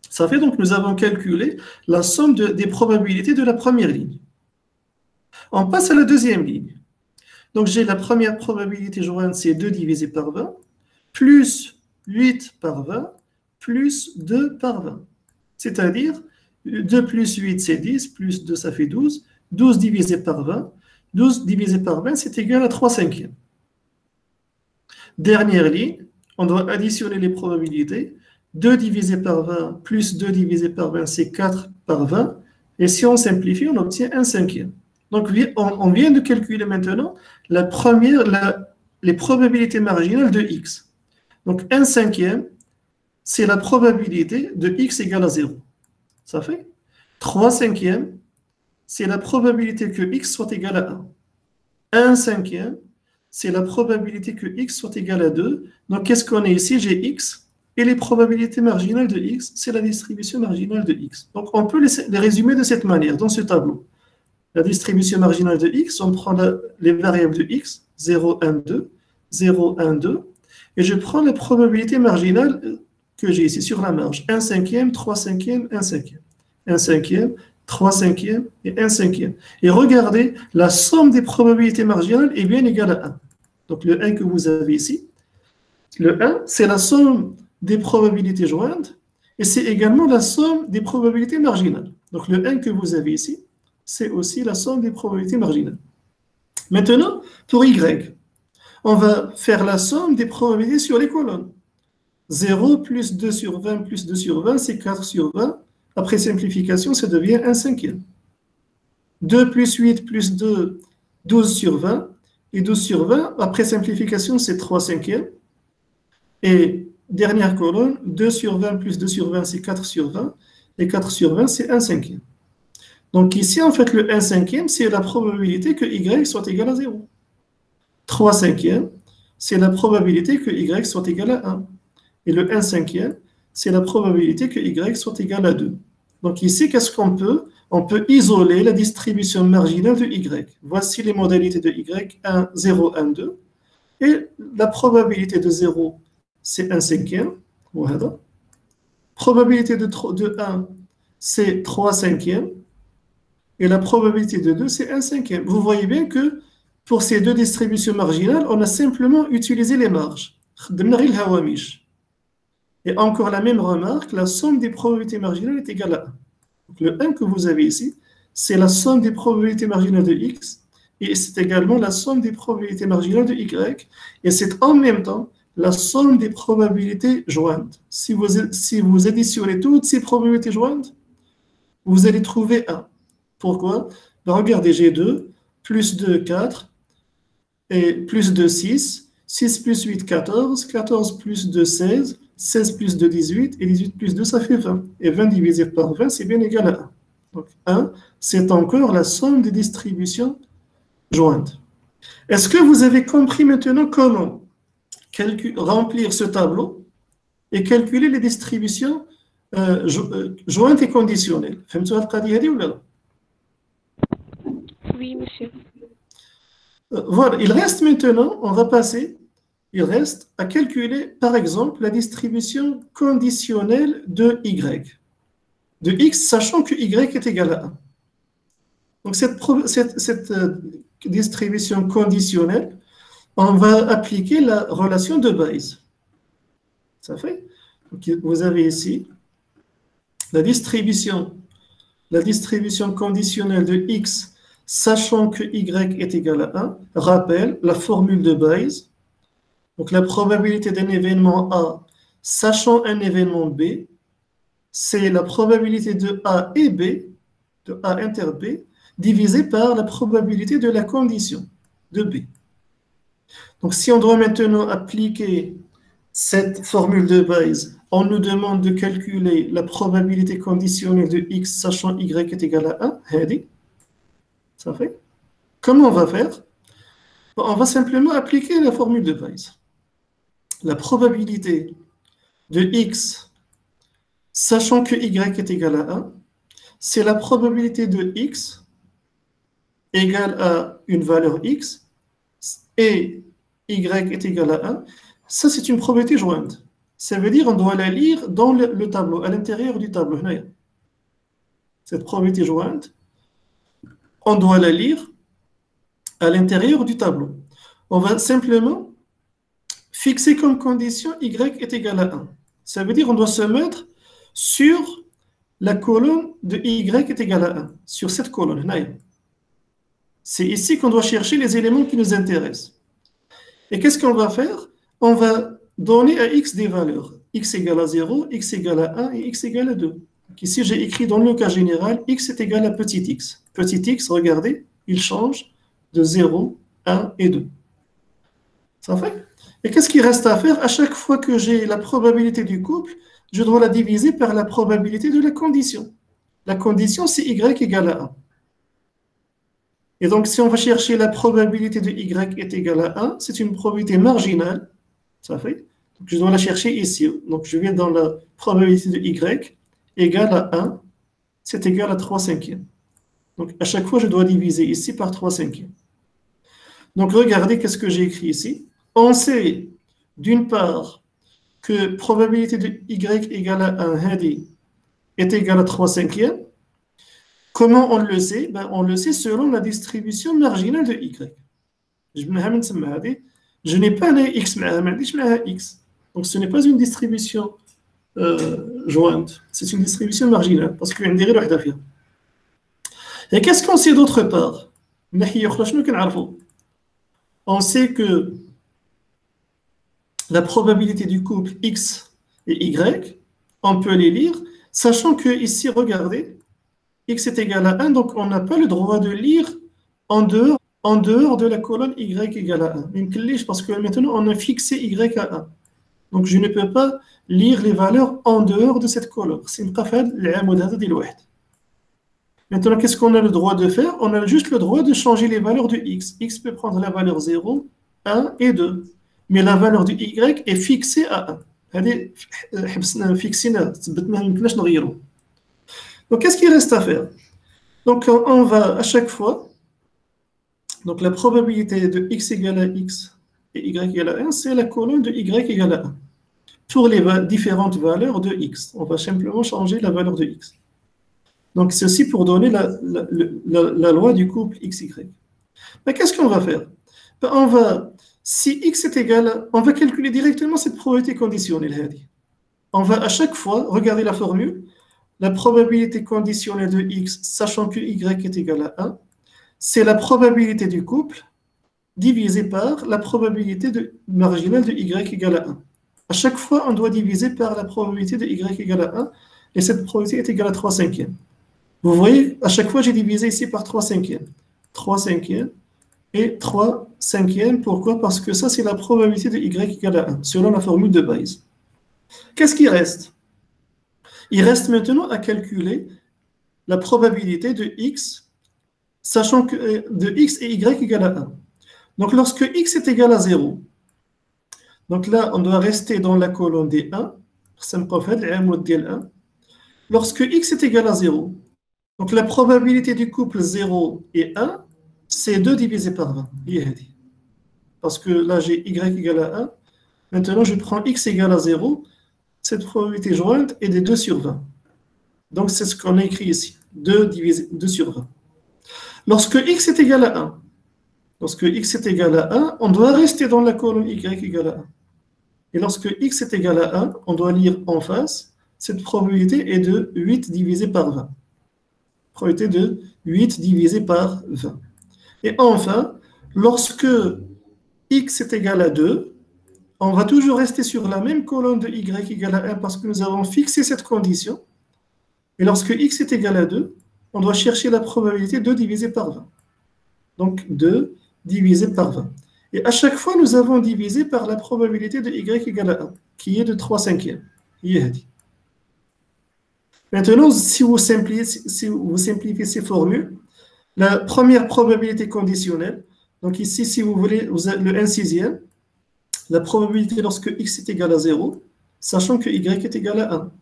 Ça fait donc, nous avons calculé la somme des probabilités de la première ligne. On passe à la deuxième ligne. Donc j'ai la première probabilité jointe, c'est 2 divisé par 20, plus 8 par 20, plus 2 par 20. C'est-à-dire, 2 plus 8, c'est 10, plus 2, ça fait 12. 12 divisé par 20, 12 divisé par 20, c'est égal à 3 cinquièmes. Dernière ligne, on doit additionner les probabilités. 2 divisé par 20 plus 2 divisé par 20, c'est 4 par 20. Et si on simplifie, on obtient 1 cinquième. Donc, on vient de calculer maintenant les probabilités marginales de x. Donc, 1 cinquième, c'est la probabilité de x égale à 0. Ça fait 3 cinquièmes, c'est la probabilité que x soit égal à 1. 1 cinquième, c'est la probabilité que x soit égal à 2. Donc, qu'est-ce qu'on a ici? J'ai x, et les probabilités marginales de x, c'est la distribution marginale de x. Donc, on peut les résumer de cette manière, dans ce tableau. La distribution marginale de x, on prend les variables de x, 0, 1, 2, 0, 1, 2, et je prends la probabilité marginale que j'ai ici sur la marge. 1 cinquième, 3 cinquièmes, 1 cinquième. 1 cinquième, 3 cinquièmes et 1 cinquième. Et regardez, la somme des probabilités marginales est bien égale à 1. Donc le 1 que vous avez ici, le 1, c'est la somme des probabilités jointes et c'est également la somme des probabilités marginales. Donc le 1 que vous avez ici, c'est aussi la somme des probabilités marginales. Maintenant, pour y, on va faire la somme des probabilités sur les colonnes. 0 plus 2 sur 20 plus 2 sur 20, c'est 4 sur 20. Après simplification, ça devient 1 cinquième. 2 plus 8 plus 2, 12 sur 20. Et 12 sur 20, après simplification, c'est 3 cinquièmes. Et dernière colonne, 2 sur 20 plus 2 sur 20, c'est 4 sur 20. Et 4 sur 20, c'est 1 cinquième. Donc ici, en fait, le 1 cinquième, c'est la probabilité que y soit égal à 0. 3 cinquièmes, c'est la probabilité que y soit égal à 1. Et le 1 cinquième, c'est la probabilité que y soit égal à 2. Donc ici, qu'est-ce qu'on peut? On peut isoler la distribution marginale de y. Voici les modalités de y, 1, 0, 1, 2. Et la probabilité de 0, c'est 1 cinquième. Voilà. Probabilité de 1, c'est 3 cinquièmes. Et la probabilité de 2, c'est 1 cinquième. Vous voyez bien que pour ces deux distributions marginales, on a simplement utilisé les marges. Et encore la même remarque, la somme des probabilités marginales est égale à 1. Donc le 1 que vous avez ici, c'est la somme des probabilités marginales de x, et c'est également la somme des probabilités marginales de y, et c'est en même temps la somme des probabilités jointes. Si vous additionnez toutes ces probabilités jointes, vous allez trouver 1. Pourquoi? Ben regardez, j'ai 2, plus 2, 4, et plus 2, 6, 6 plus 8, 14, 14 plus 2, 16, 16 plus 2, 18, et 18 plus 2, ça fait 20. Et 20 divisé par 20, c'est bien égal à 1. Donc 1, c'est encore la somme des distributions jointes. Est-ce que vous avez compris maintenant comment remplir ce tableau et calculer les distributions jointes et conditionnelles? Oui, monsieur. Voilà, il reste maintenant, on va passer, il reste à calculer, par exemple, la distribution conditionnelle de y, de x, sachant que y est égal à 1. Donc, cette distribution conditionnelle, on va appliquer la relation de Bayes. Ça fait? Donc, vous avez ici la distribution la distribution conditionnelle de x, sachant que y est égal à 1, rappelle la formule de Bayes. Donc la probabilité d'un événement A, sachant un événement B, c'est la probabilité de A et B, de A inter B, divisée par la probabilité de la condition de B. Donc si on doit maintenant appliquer cette formule de Bayes, on nous demande de calculer la probabilité conditionnelle de x sachant y est égal à 1. Ça fait. Comment on va faire? On va simplement appliquer la formule de Bayes. La probabilité de x sachant que y est égal à 1, c'est la probabilité de x égale à une valeur x et y est égal à 1. Ça, c'est une probabilité jointe. Ça veut dire qu'on doit la lire dans le tableau, à l'intérieur du tableau. Cette probabilité jointe, on doit la lire à l'intérieur du tableau. On va simplement fixer comme condition y est égal à 1. Ça veut dire qu'on doit se mettre sur la colonne de y est égal à 1, sur cette colonne. C'est ici qu'on doit chercher les éléments qui nous intéressent. Et qu'est-ce qu'on va faire? On va donner à x des valeurs. X égale à 0, x égale à 1 et x égale à 2. Donc ici, j'ai écrit dans le cas général, x est égal à petit x. Petit x, regardez, il change de 0, 1 et 2. Ça fait? Et qu'est-ce qu'il reste à faire? À chaque fois que j'ai la probabilité du couple, je dois la diviser par la probabilité de la condition. La condition, c'est y égale à 1. Et donc, si on va chercher la probabilité de y est égale à 1, c'est une probabilité marginale. Ça fait? Donc, je dois la chercher ici. Donc, je viens dans la probabilité de y égale à 1, c'est égal à 3 cinquièmes. Donc, à chaque fois, je dois diviser ici par 3 cinquièmes. Donc, regardez qu'est-ce que j'ai écrit ici. On sait, d'une part, que probabilité de y égale à 1 est égale à 3 cinquièmes. Comment on le sait? On le sait selon la distribution marginale de y. Je n'ai pas un x, x. Donc ce n'est pas une distribution jointe, c'est une distribution marginale, parce qu'il y a une dérivée. Et qu'est-ce qu'on sait d'autre part? On sait que la probabilité du couple x et y, on peut les lire, sachant que ici, regardez, x est égal à 1, donc on n'a pas le droit de lire en dehors de la colonne y égale à 1. Parce que maintenant, on a fixé y à 1. Donc, je ne peux pas lire les valeurs en dehors de cette colonne. Maintenant, qu'est-ce qu'on a le droit de faire? On a juste le droit de changer les valeurs de x. X peut prendre la valeur 0, 1 et 2. Mais la valeur de y est fixée à 1. Donc, qu'est-ce qu'il reste à faire? Donc, on va à chaque fois, donc la probabilité de x égale à x et y égale à 1, c'est la colonne de y égale à 1. Pour les différentes valeurs de x, on va simplement changer la valeur de x. Donc, ceci pour donner la loi du couple xy. Mais qu'est-ce qu'on va faire? Si x est égal à, on va calculer directement cette probabilité conditionnelle. On va à chaque fois regarder la formule. La probabilité conditionnelle de x, sachant que y est égal à 1, c'est la probabilité du couple divisée par la probabilité marginale de y égale à 1. À chaque fois, on doit diviser par la probabilité de y égale à 1, et cette probabilité est égale à 3 cinquièmes. Vous voyez, à chaque fois, j'ai divisé ici par 3 cinquièmes. 3 cinquièmes et 3 cinquièmes. Pourquoi? Parce que ça, c'est la probabilité de y égale à 1, selon la formule de Bayes. Qu'est-ce qui reste? Il reste maintenant à calculer la probabilité de x, sachant que de x et y égale à 1. Donc, lorsque x est égal à 0, donc là, on doit rester dans la colonne des 1. Lorsque x est égal à 0, donc la probabilité du couple 0 et 1, c'est 2 divisé par 20. Parce que là, j'ai y égale à 1. Maintenant, je prends x égale à 0. Cette probabilité jointe est de 2 sur 20. Donc, c'est ce qu'on a écrit ici. 2 sur 20. Lorsque x est égal à 1, on doit rester dans la colonne y égale à 1. Et lorsque x est égal à 1, on doit lire en face, cette probabilité est de 8 divisé par 20. Probabilité de 8 divisé par 20. Et enfin, lorsque x est égal à 2, on va toujours rester sur la même colonne de y égale à 1 parce que nous avons fixé cette condition. Et lorsque x est égal à 2, on doit chercher la probabilité de diviser par 20. Donc 2 divisé par 20. Et à chaque fois, nous avons divisé par la probabilité de y égale à 1, qui est de 3 cinquièmes. Maintenant, si vous simplifiez ces formules, la première probabilité conditionnelle, donc ici, si vous voulez, vous avez le 1 sixième, la probabilité lorsque x est égal à 0, sachant que y est égal à 1.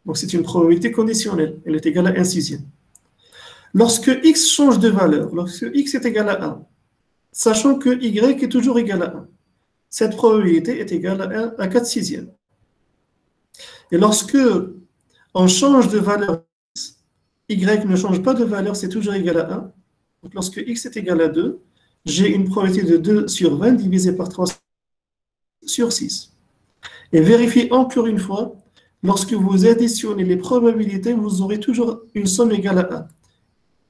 Donc c'est une probabilité conditionnelle, elle est égale à 1 sixième. Lorsque x change de valeur, lorsque x est égal à 1, sachant que y est toujours égal à 1, cette probabilité est égale à 1 à 4 sixièmes. Et lorsque on change de valeur, y ne change pas de valeur, c'est toujours égal à 1. Donc lorsque x est égal à 2, j'ai une probabilité de 2 sur 20 divisé par 3 sur 6. Et vérifiez encore une fois, lorsque vous additionnez les probabilités, vous aurez toujours une somme égale à 1.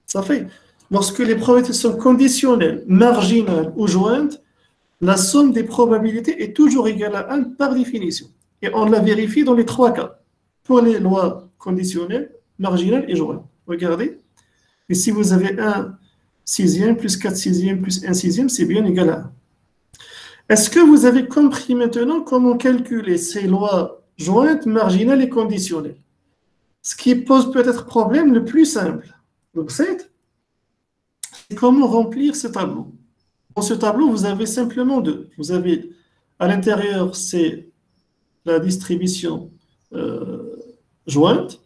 Ça fait, lorsque les probabilités sont conditionnelles, marginales ou jointes, la somme des probabilités est toujours égale à 1 par définition. Et on la vérifie dans les trois cas. Pour les lois conditionnelles, marginales et jointes. Regardez. Et si vous avez 1 sixième plus 4 sixièmes plus 1 sixième, c'est bien égal à 1. Est-ce que vous avez compris maintenant comment calculer ces lois jointes, marginales et conditionnelles? Ce qui pose peut-être problème le plus simple. Donc, c'est comment remplir ce tableau. Dans ce tableau, vous avez simplement deux. Vous avez à l'intérieur, c'est la distribution jointe.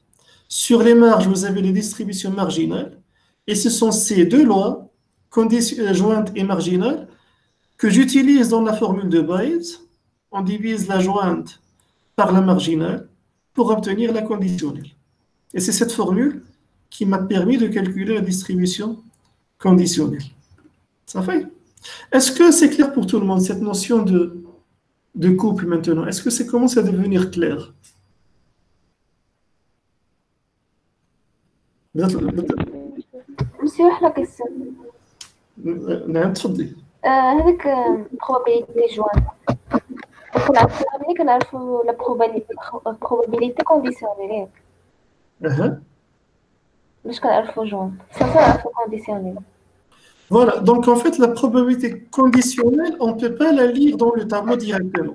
Sur les marges, vous avez les distributions marginales. Et ce sont ces deux lois, jointes et marginales, que j'utilise dans la formule de Bayes. On divise la jointe par la marginale pour obtenir la conditionnelle. Et c'est cette formule qui m'a permis de calculer la distribution conditionnelle. Ça fait? Est-ce que c'est clair pour tout le monde, cette notion de couple maintenant? Est-ce que ça commence à devenir clair? مسيو واحد القصة. نعم تفضلي. هذاك probabilité jointe. ملي كنعرفوا لا probabilité conditionnelle ياك. باش كنعرفوا jointe. صافي نعرفوا conditionnelle. Voilà, donc en fait, la probabilité conditionnelle, on ne peut pas la lire dans le tableau directement.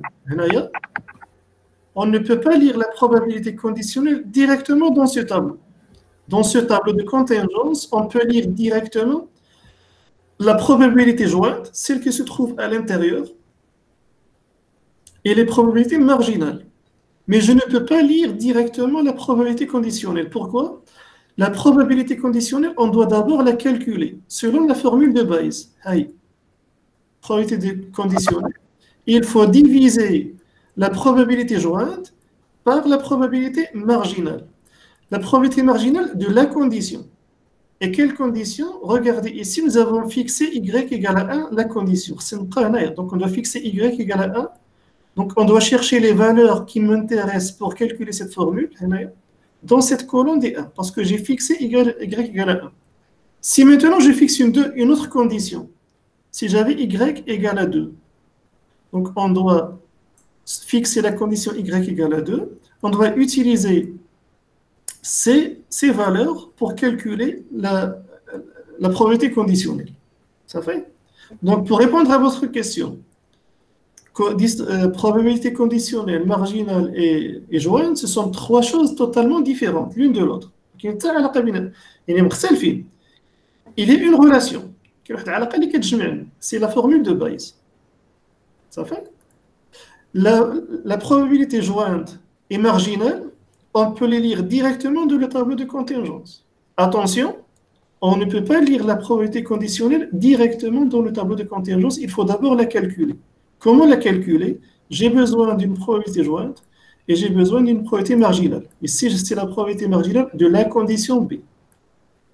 On ne peut pas lire la probabilité conditionnelle directement dans ce tableau. Dans ce tableau de contingence, on peut lire directement la probabilité jointe, celle qui se trouve à l'intérieur, et les probabilités marginales. Mais je ne peux pas lire directement la probabilité conditionnelle. Pourquoi? La probabilité conditionnelle, on doit d'abord la calculer selon la formule de Bayes. Probabilité conditionnelle. Il faut diviser la probabilité jointe par la probabilité marginale. La probabilité marginale de la condition. Et quelle condition? Regardez ici, nous avons fixé y égale à 1, la condition. Donc on doit fixer y égale à 1. Donc on doit chercher les valeurs qui m'intéressent pour calculer cette formule dans cette colonne des 1, parce que j'ai fixé y égale à 1. Si maintenant je fixe une autre condition, si j'avais y égale à 2, donc on doit fixer la condition y égale à 2, on doit utiliser ces valeurs pour calculer la probabilité conditionnelle. Ça fait? Donc pour répondre à votre question, probabilité conditionnelle, marginale et jointe, ce sont trois choses totalement différentes l'une de l'autre. Il y a une relation. C'est la formule de Bayes. Ça fait? La probabilité jointe et marginale, on peut les lire directement dans le tableau de contingence. Attention, on ne peut pas lire la probabilité conditionnelle directement dans le tableau de contingence, il faut d'abord la calculer. Comment la calculer? J'ai besoin d'une probabilité jointe et j'ai besoin d'une probabilité marginale. Ici, c'est la probabilité marginale de la condition B.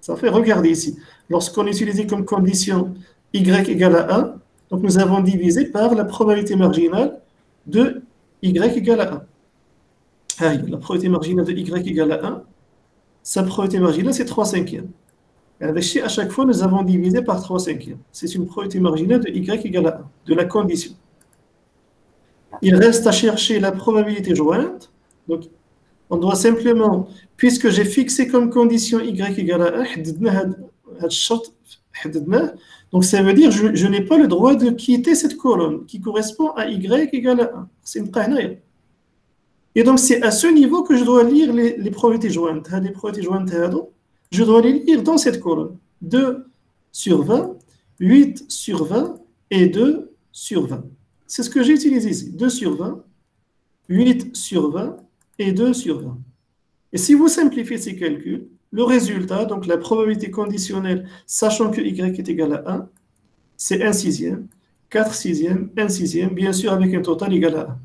Ça fait, regardez ici, lorsqu'on utilisait comme condition y égale à 1, donc nous avons divisé par la probabilité marginale de y égale à 1. La probabilité marginale de y égale à 1, sa probabilité marginale, c'est 3 cinquièmes. Et avec à chaque fois, nous avons divisé par 3 cinquièmes. C'est une probabilité marginale de y égale à 1, de la condition. Il reste à chercher la probabilité jointe. Donc, on doit simplement, puisque j'ai fixé comme condition y égale à 1, donc ça veut dire que je n'ai pas le droit de quitter cette colonne qui correspond à y égale à 1. C'est une qahnaïa. Et donc, c'est à ce niveau que je dois lire les probabilités jointes. Les probabilités jointes, je dois les lire dans cette colonne. 2 sur 20, 8 sur 20 et 2 sur 20. C'est ce que j'ai utilisé ici. 2 sur 20, 8 sur 20 et 2 sur 20. Et si vous simplifiez ces calculs, le résultat, donc la probabilité conditionnelle, sachant que y est égal à 1, c'est 1 sixième, 4 sixièmes, 1 sixième, bien sûr avec un total égal à 1.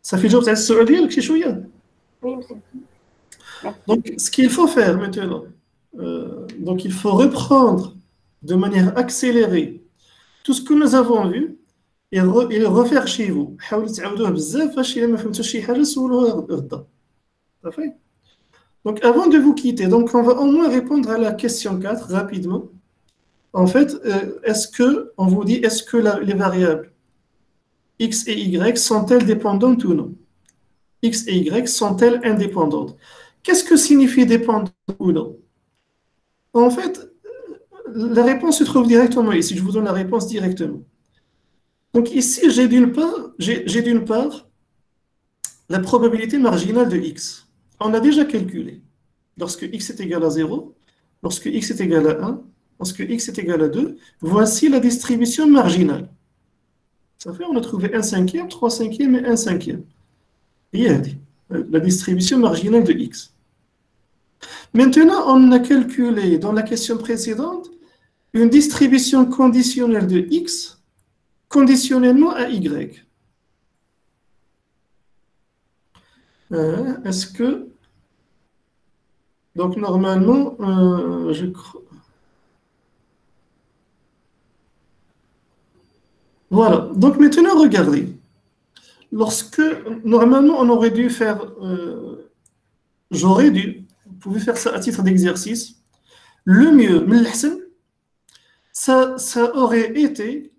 Ça fait job, c'est Oui, monsieur. Donc, ce qu'il faut faire maintenant, donc il faut reprendre de manière accélérée tout ce que nous avons vu et le refaire chez vous. Donc, avant de vous quitter, donc on va au moins répondre à la question 4 rapidement. En fait, on vous dit, est-ce que les variables x et y sont-elles dépendantes ou non? X et y sont-elles indépendantes? Qu'est-ce que signifie dépendant ou non? En fait, la réponse se trouve directement ici. Je vous donne la réponse directement. Donc ici, j'ai d'une part la probabilité marginale de x. On a déjà calculé. Lorsque x est égal à 0, lorsque x est égal à 1, lorsque x est égal à 2, voici la distribution marginale. Ça fait, on a trouvé 1 cinquième, 3 cinquièmes et 1 cinquième. Et la distribution marginale de x. Maintenant, on a calculé dans la question précédente une distribution conditionnelle de x conditionnellement à y. Est-ce que... Donc, normalement, je crois... Voilà. Donc, maintenant, regardez. Lorsque, normalement, on aurait dû faire... j'aurais dû... Vous pouvez faire ça à titre d'exercice. Le mieux, ça aurait été,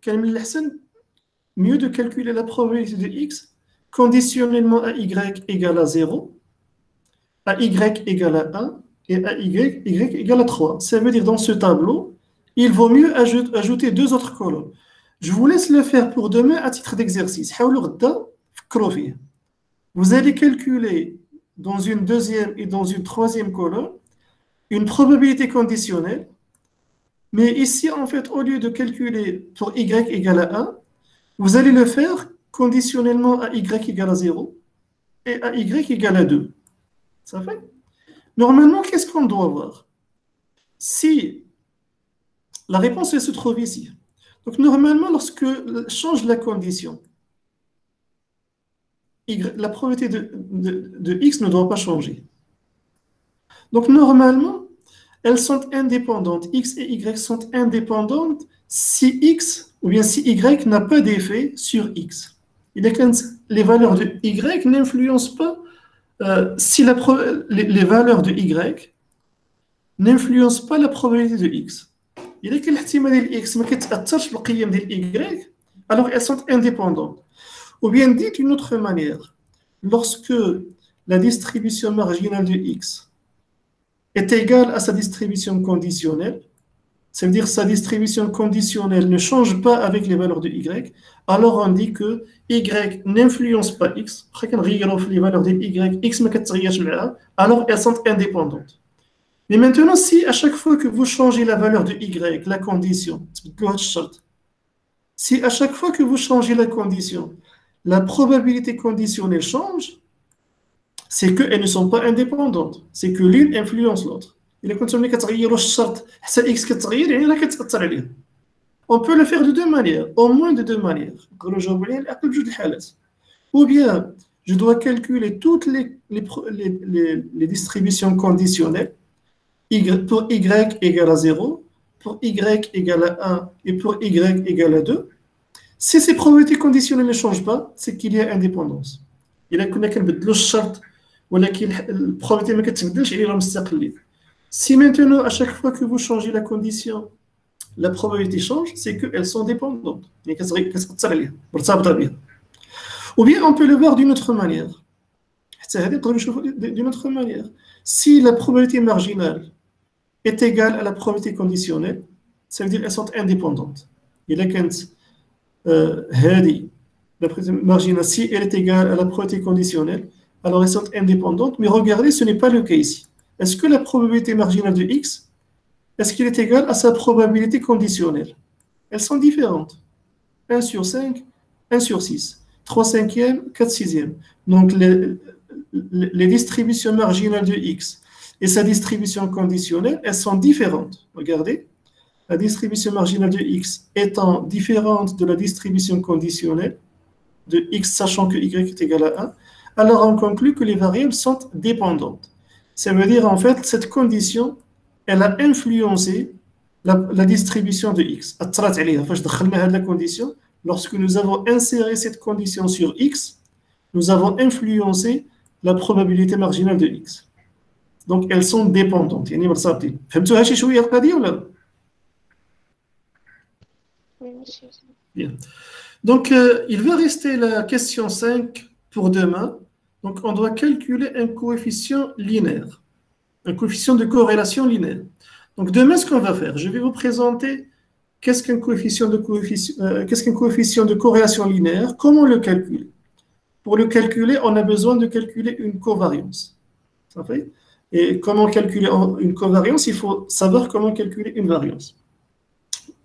mieux de calculer la probabilité de x conditionnellement à y égale à 0, à y égale à 1 et à y égale à 3. Ça veut dire dans ce tableau, il vaut mieux ajouter 2 autres colonnes. Je vous laisse le faire pour demain à titre d'exercice. Vous allez calculer dans une deuxième et dans une troisième colonne une probabilité conditionnelle. Mais ici, en fait, au lieu de calculer pour y égale à 1, vous allez le faire conditionnellement à y égale à 0 et à y égale à 2. Ça fait? Normalement, qu'est-ce qu'on doit voir? Si la réponse elle se trouve ici. Donc, normalement, lorsque change la condition, la probabilité de x ne doit pas changer. Donc, normalement, elles sont indépendantes. X et Y sont indépendantes si X ou bien si Y n'a pas d'effet sur X. Les valeurs de Y n'influencent pas, si les valeurs de Y n'influencent pas la probabilité de X. إذا كان الاحتمال ديال X ما كيتأثرش بالقيم ديال Y, alors elles sont indépendantes. Ou bien dit d'une autre manière, lorsque la distribution marginale de X est égale à sa distribution conditionnelle, ça veut dire que sa distribution conditionnelle ne change pas avec les valeurs de Y, alors on dit que Y n'influence pas X, les valeurs de Y, X ما كتغيرش معها, alors elles sont indépendantes. Mais maintenant, si à chaque fois que vous changez la valeur de Y, la condition, si à chaque fois que vous changez la condition, la probabilité conditionnelle change, c'est qu'elles ne sont pas indépendantes. C'est que l'une influence l'autre. On peut le faire de deux manières, au moins de deux manières. Ou bien, je dois calculer toutes les distributions conditionnelles pour y égale à 0, pour y égale à 1 et pour y égale à 2. Si ces probabilités conditionnelles ne changent pas, c'est qu'il y a indépendance. Il y a ولكن البروبابيليتي ما كتبدلش عليه راه مستقلين. Si maintenant, à chaque fois que vous changez la condition, la probabilité change, c'est qu'elles sont dépendantes. Ou bien on peut le voir d'une autre manière. D'une autre manière. Si la probabilité marginale est égale à la probabilité conditionnelle, ça veut dire qu'elles sont indépendantes. Et là, quand la probabilité marginale, si elle est égale à la probabilité conditionnelle, alors elles sont indépendantes. Mais regardez, ce n'est pas le cas ici. Est-ce que la probabilité marginale de x, est-ce qu'elle est égale à sa probabilité conditionnelle? Elles sont différentes. 1 sur 5, 1 sur 6. 3 cinquièmes, 4 sixièmes. Donc, les distributions marginales de x et sa distribution conditionnelle, elles sont différentes. Regardez, la distribution marginale de x étant différente de la distribution conditionnelle de x, sachant que y est égal à 1, alors on conclut que les variables sont dépendantes. Ça veut dire, en fait, cette condition, elle a influencé la distribution de x. La condition, lorsque nous avons inséré cette condition sur x, nous avons influencé la probabilité marginale de x. Donc, elles sont dépendantes. Bien. Donc, il va rester la question 5 pour demain. Donc, on doit calculer un coefficient linéaire, un coefficient de corrélation linéaire. Donc, demain, ce qu'on va faire, je vais vous présenter qu'est-ce qu'un coefficient de corrélation linéaire, comment le calculer. Pour le calculer, on a besoin de calculer une covariance. Ça fait? Et comment calculer une covariance? Il faut savoir comment calculer une variance.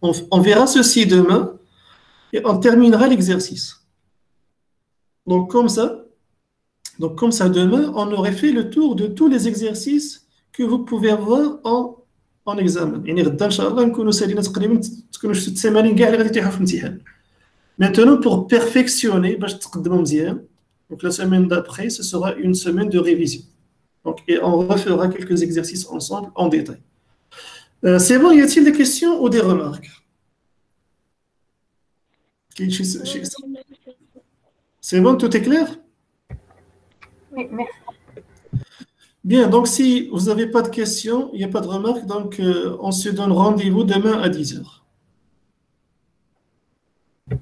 On verra ceci demain et on terminera l'exercice. Donc, comme ça, demain, on aurait fait le tour de tous les exercices que vous pouvez avoir en examen. Maintenant, pour perfectionner, donc la semaine d'après, ce sera une semaine de révision. Donc, et on refera quelques exercices ensemble en détail. C'est bon, y a-t-il des questions ou des remarques? C'est bon, tout est clair? Oui, merci. Bien, donc si vous n'avez pas de questions, il n'y a pas de remarques, donc on se donne rendez-vous demain à 10h.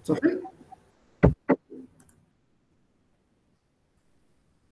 Ça fait?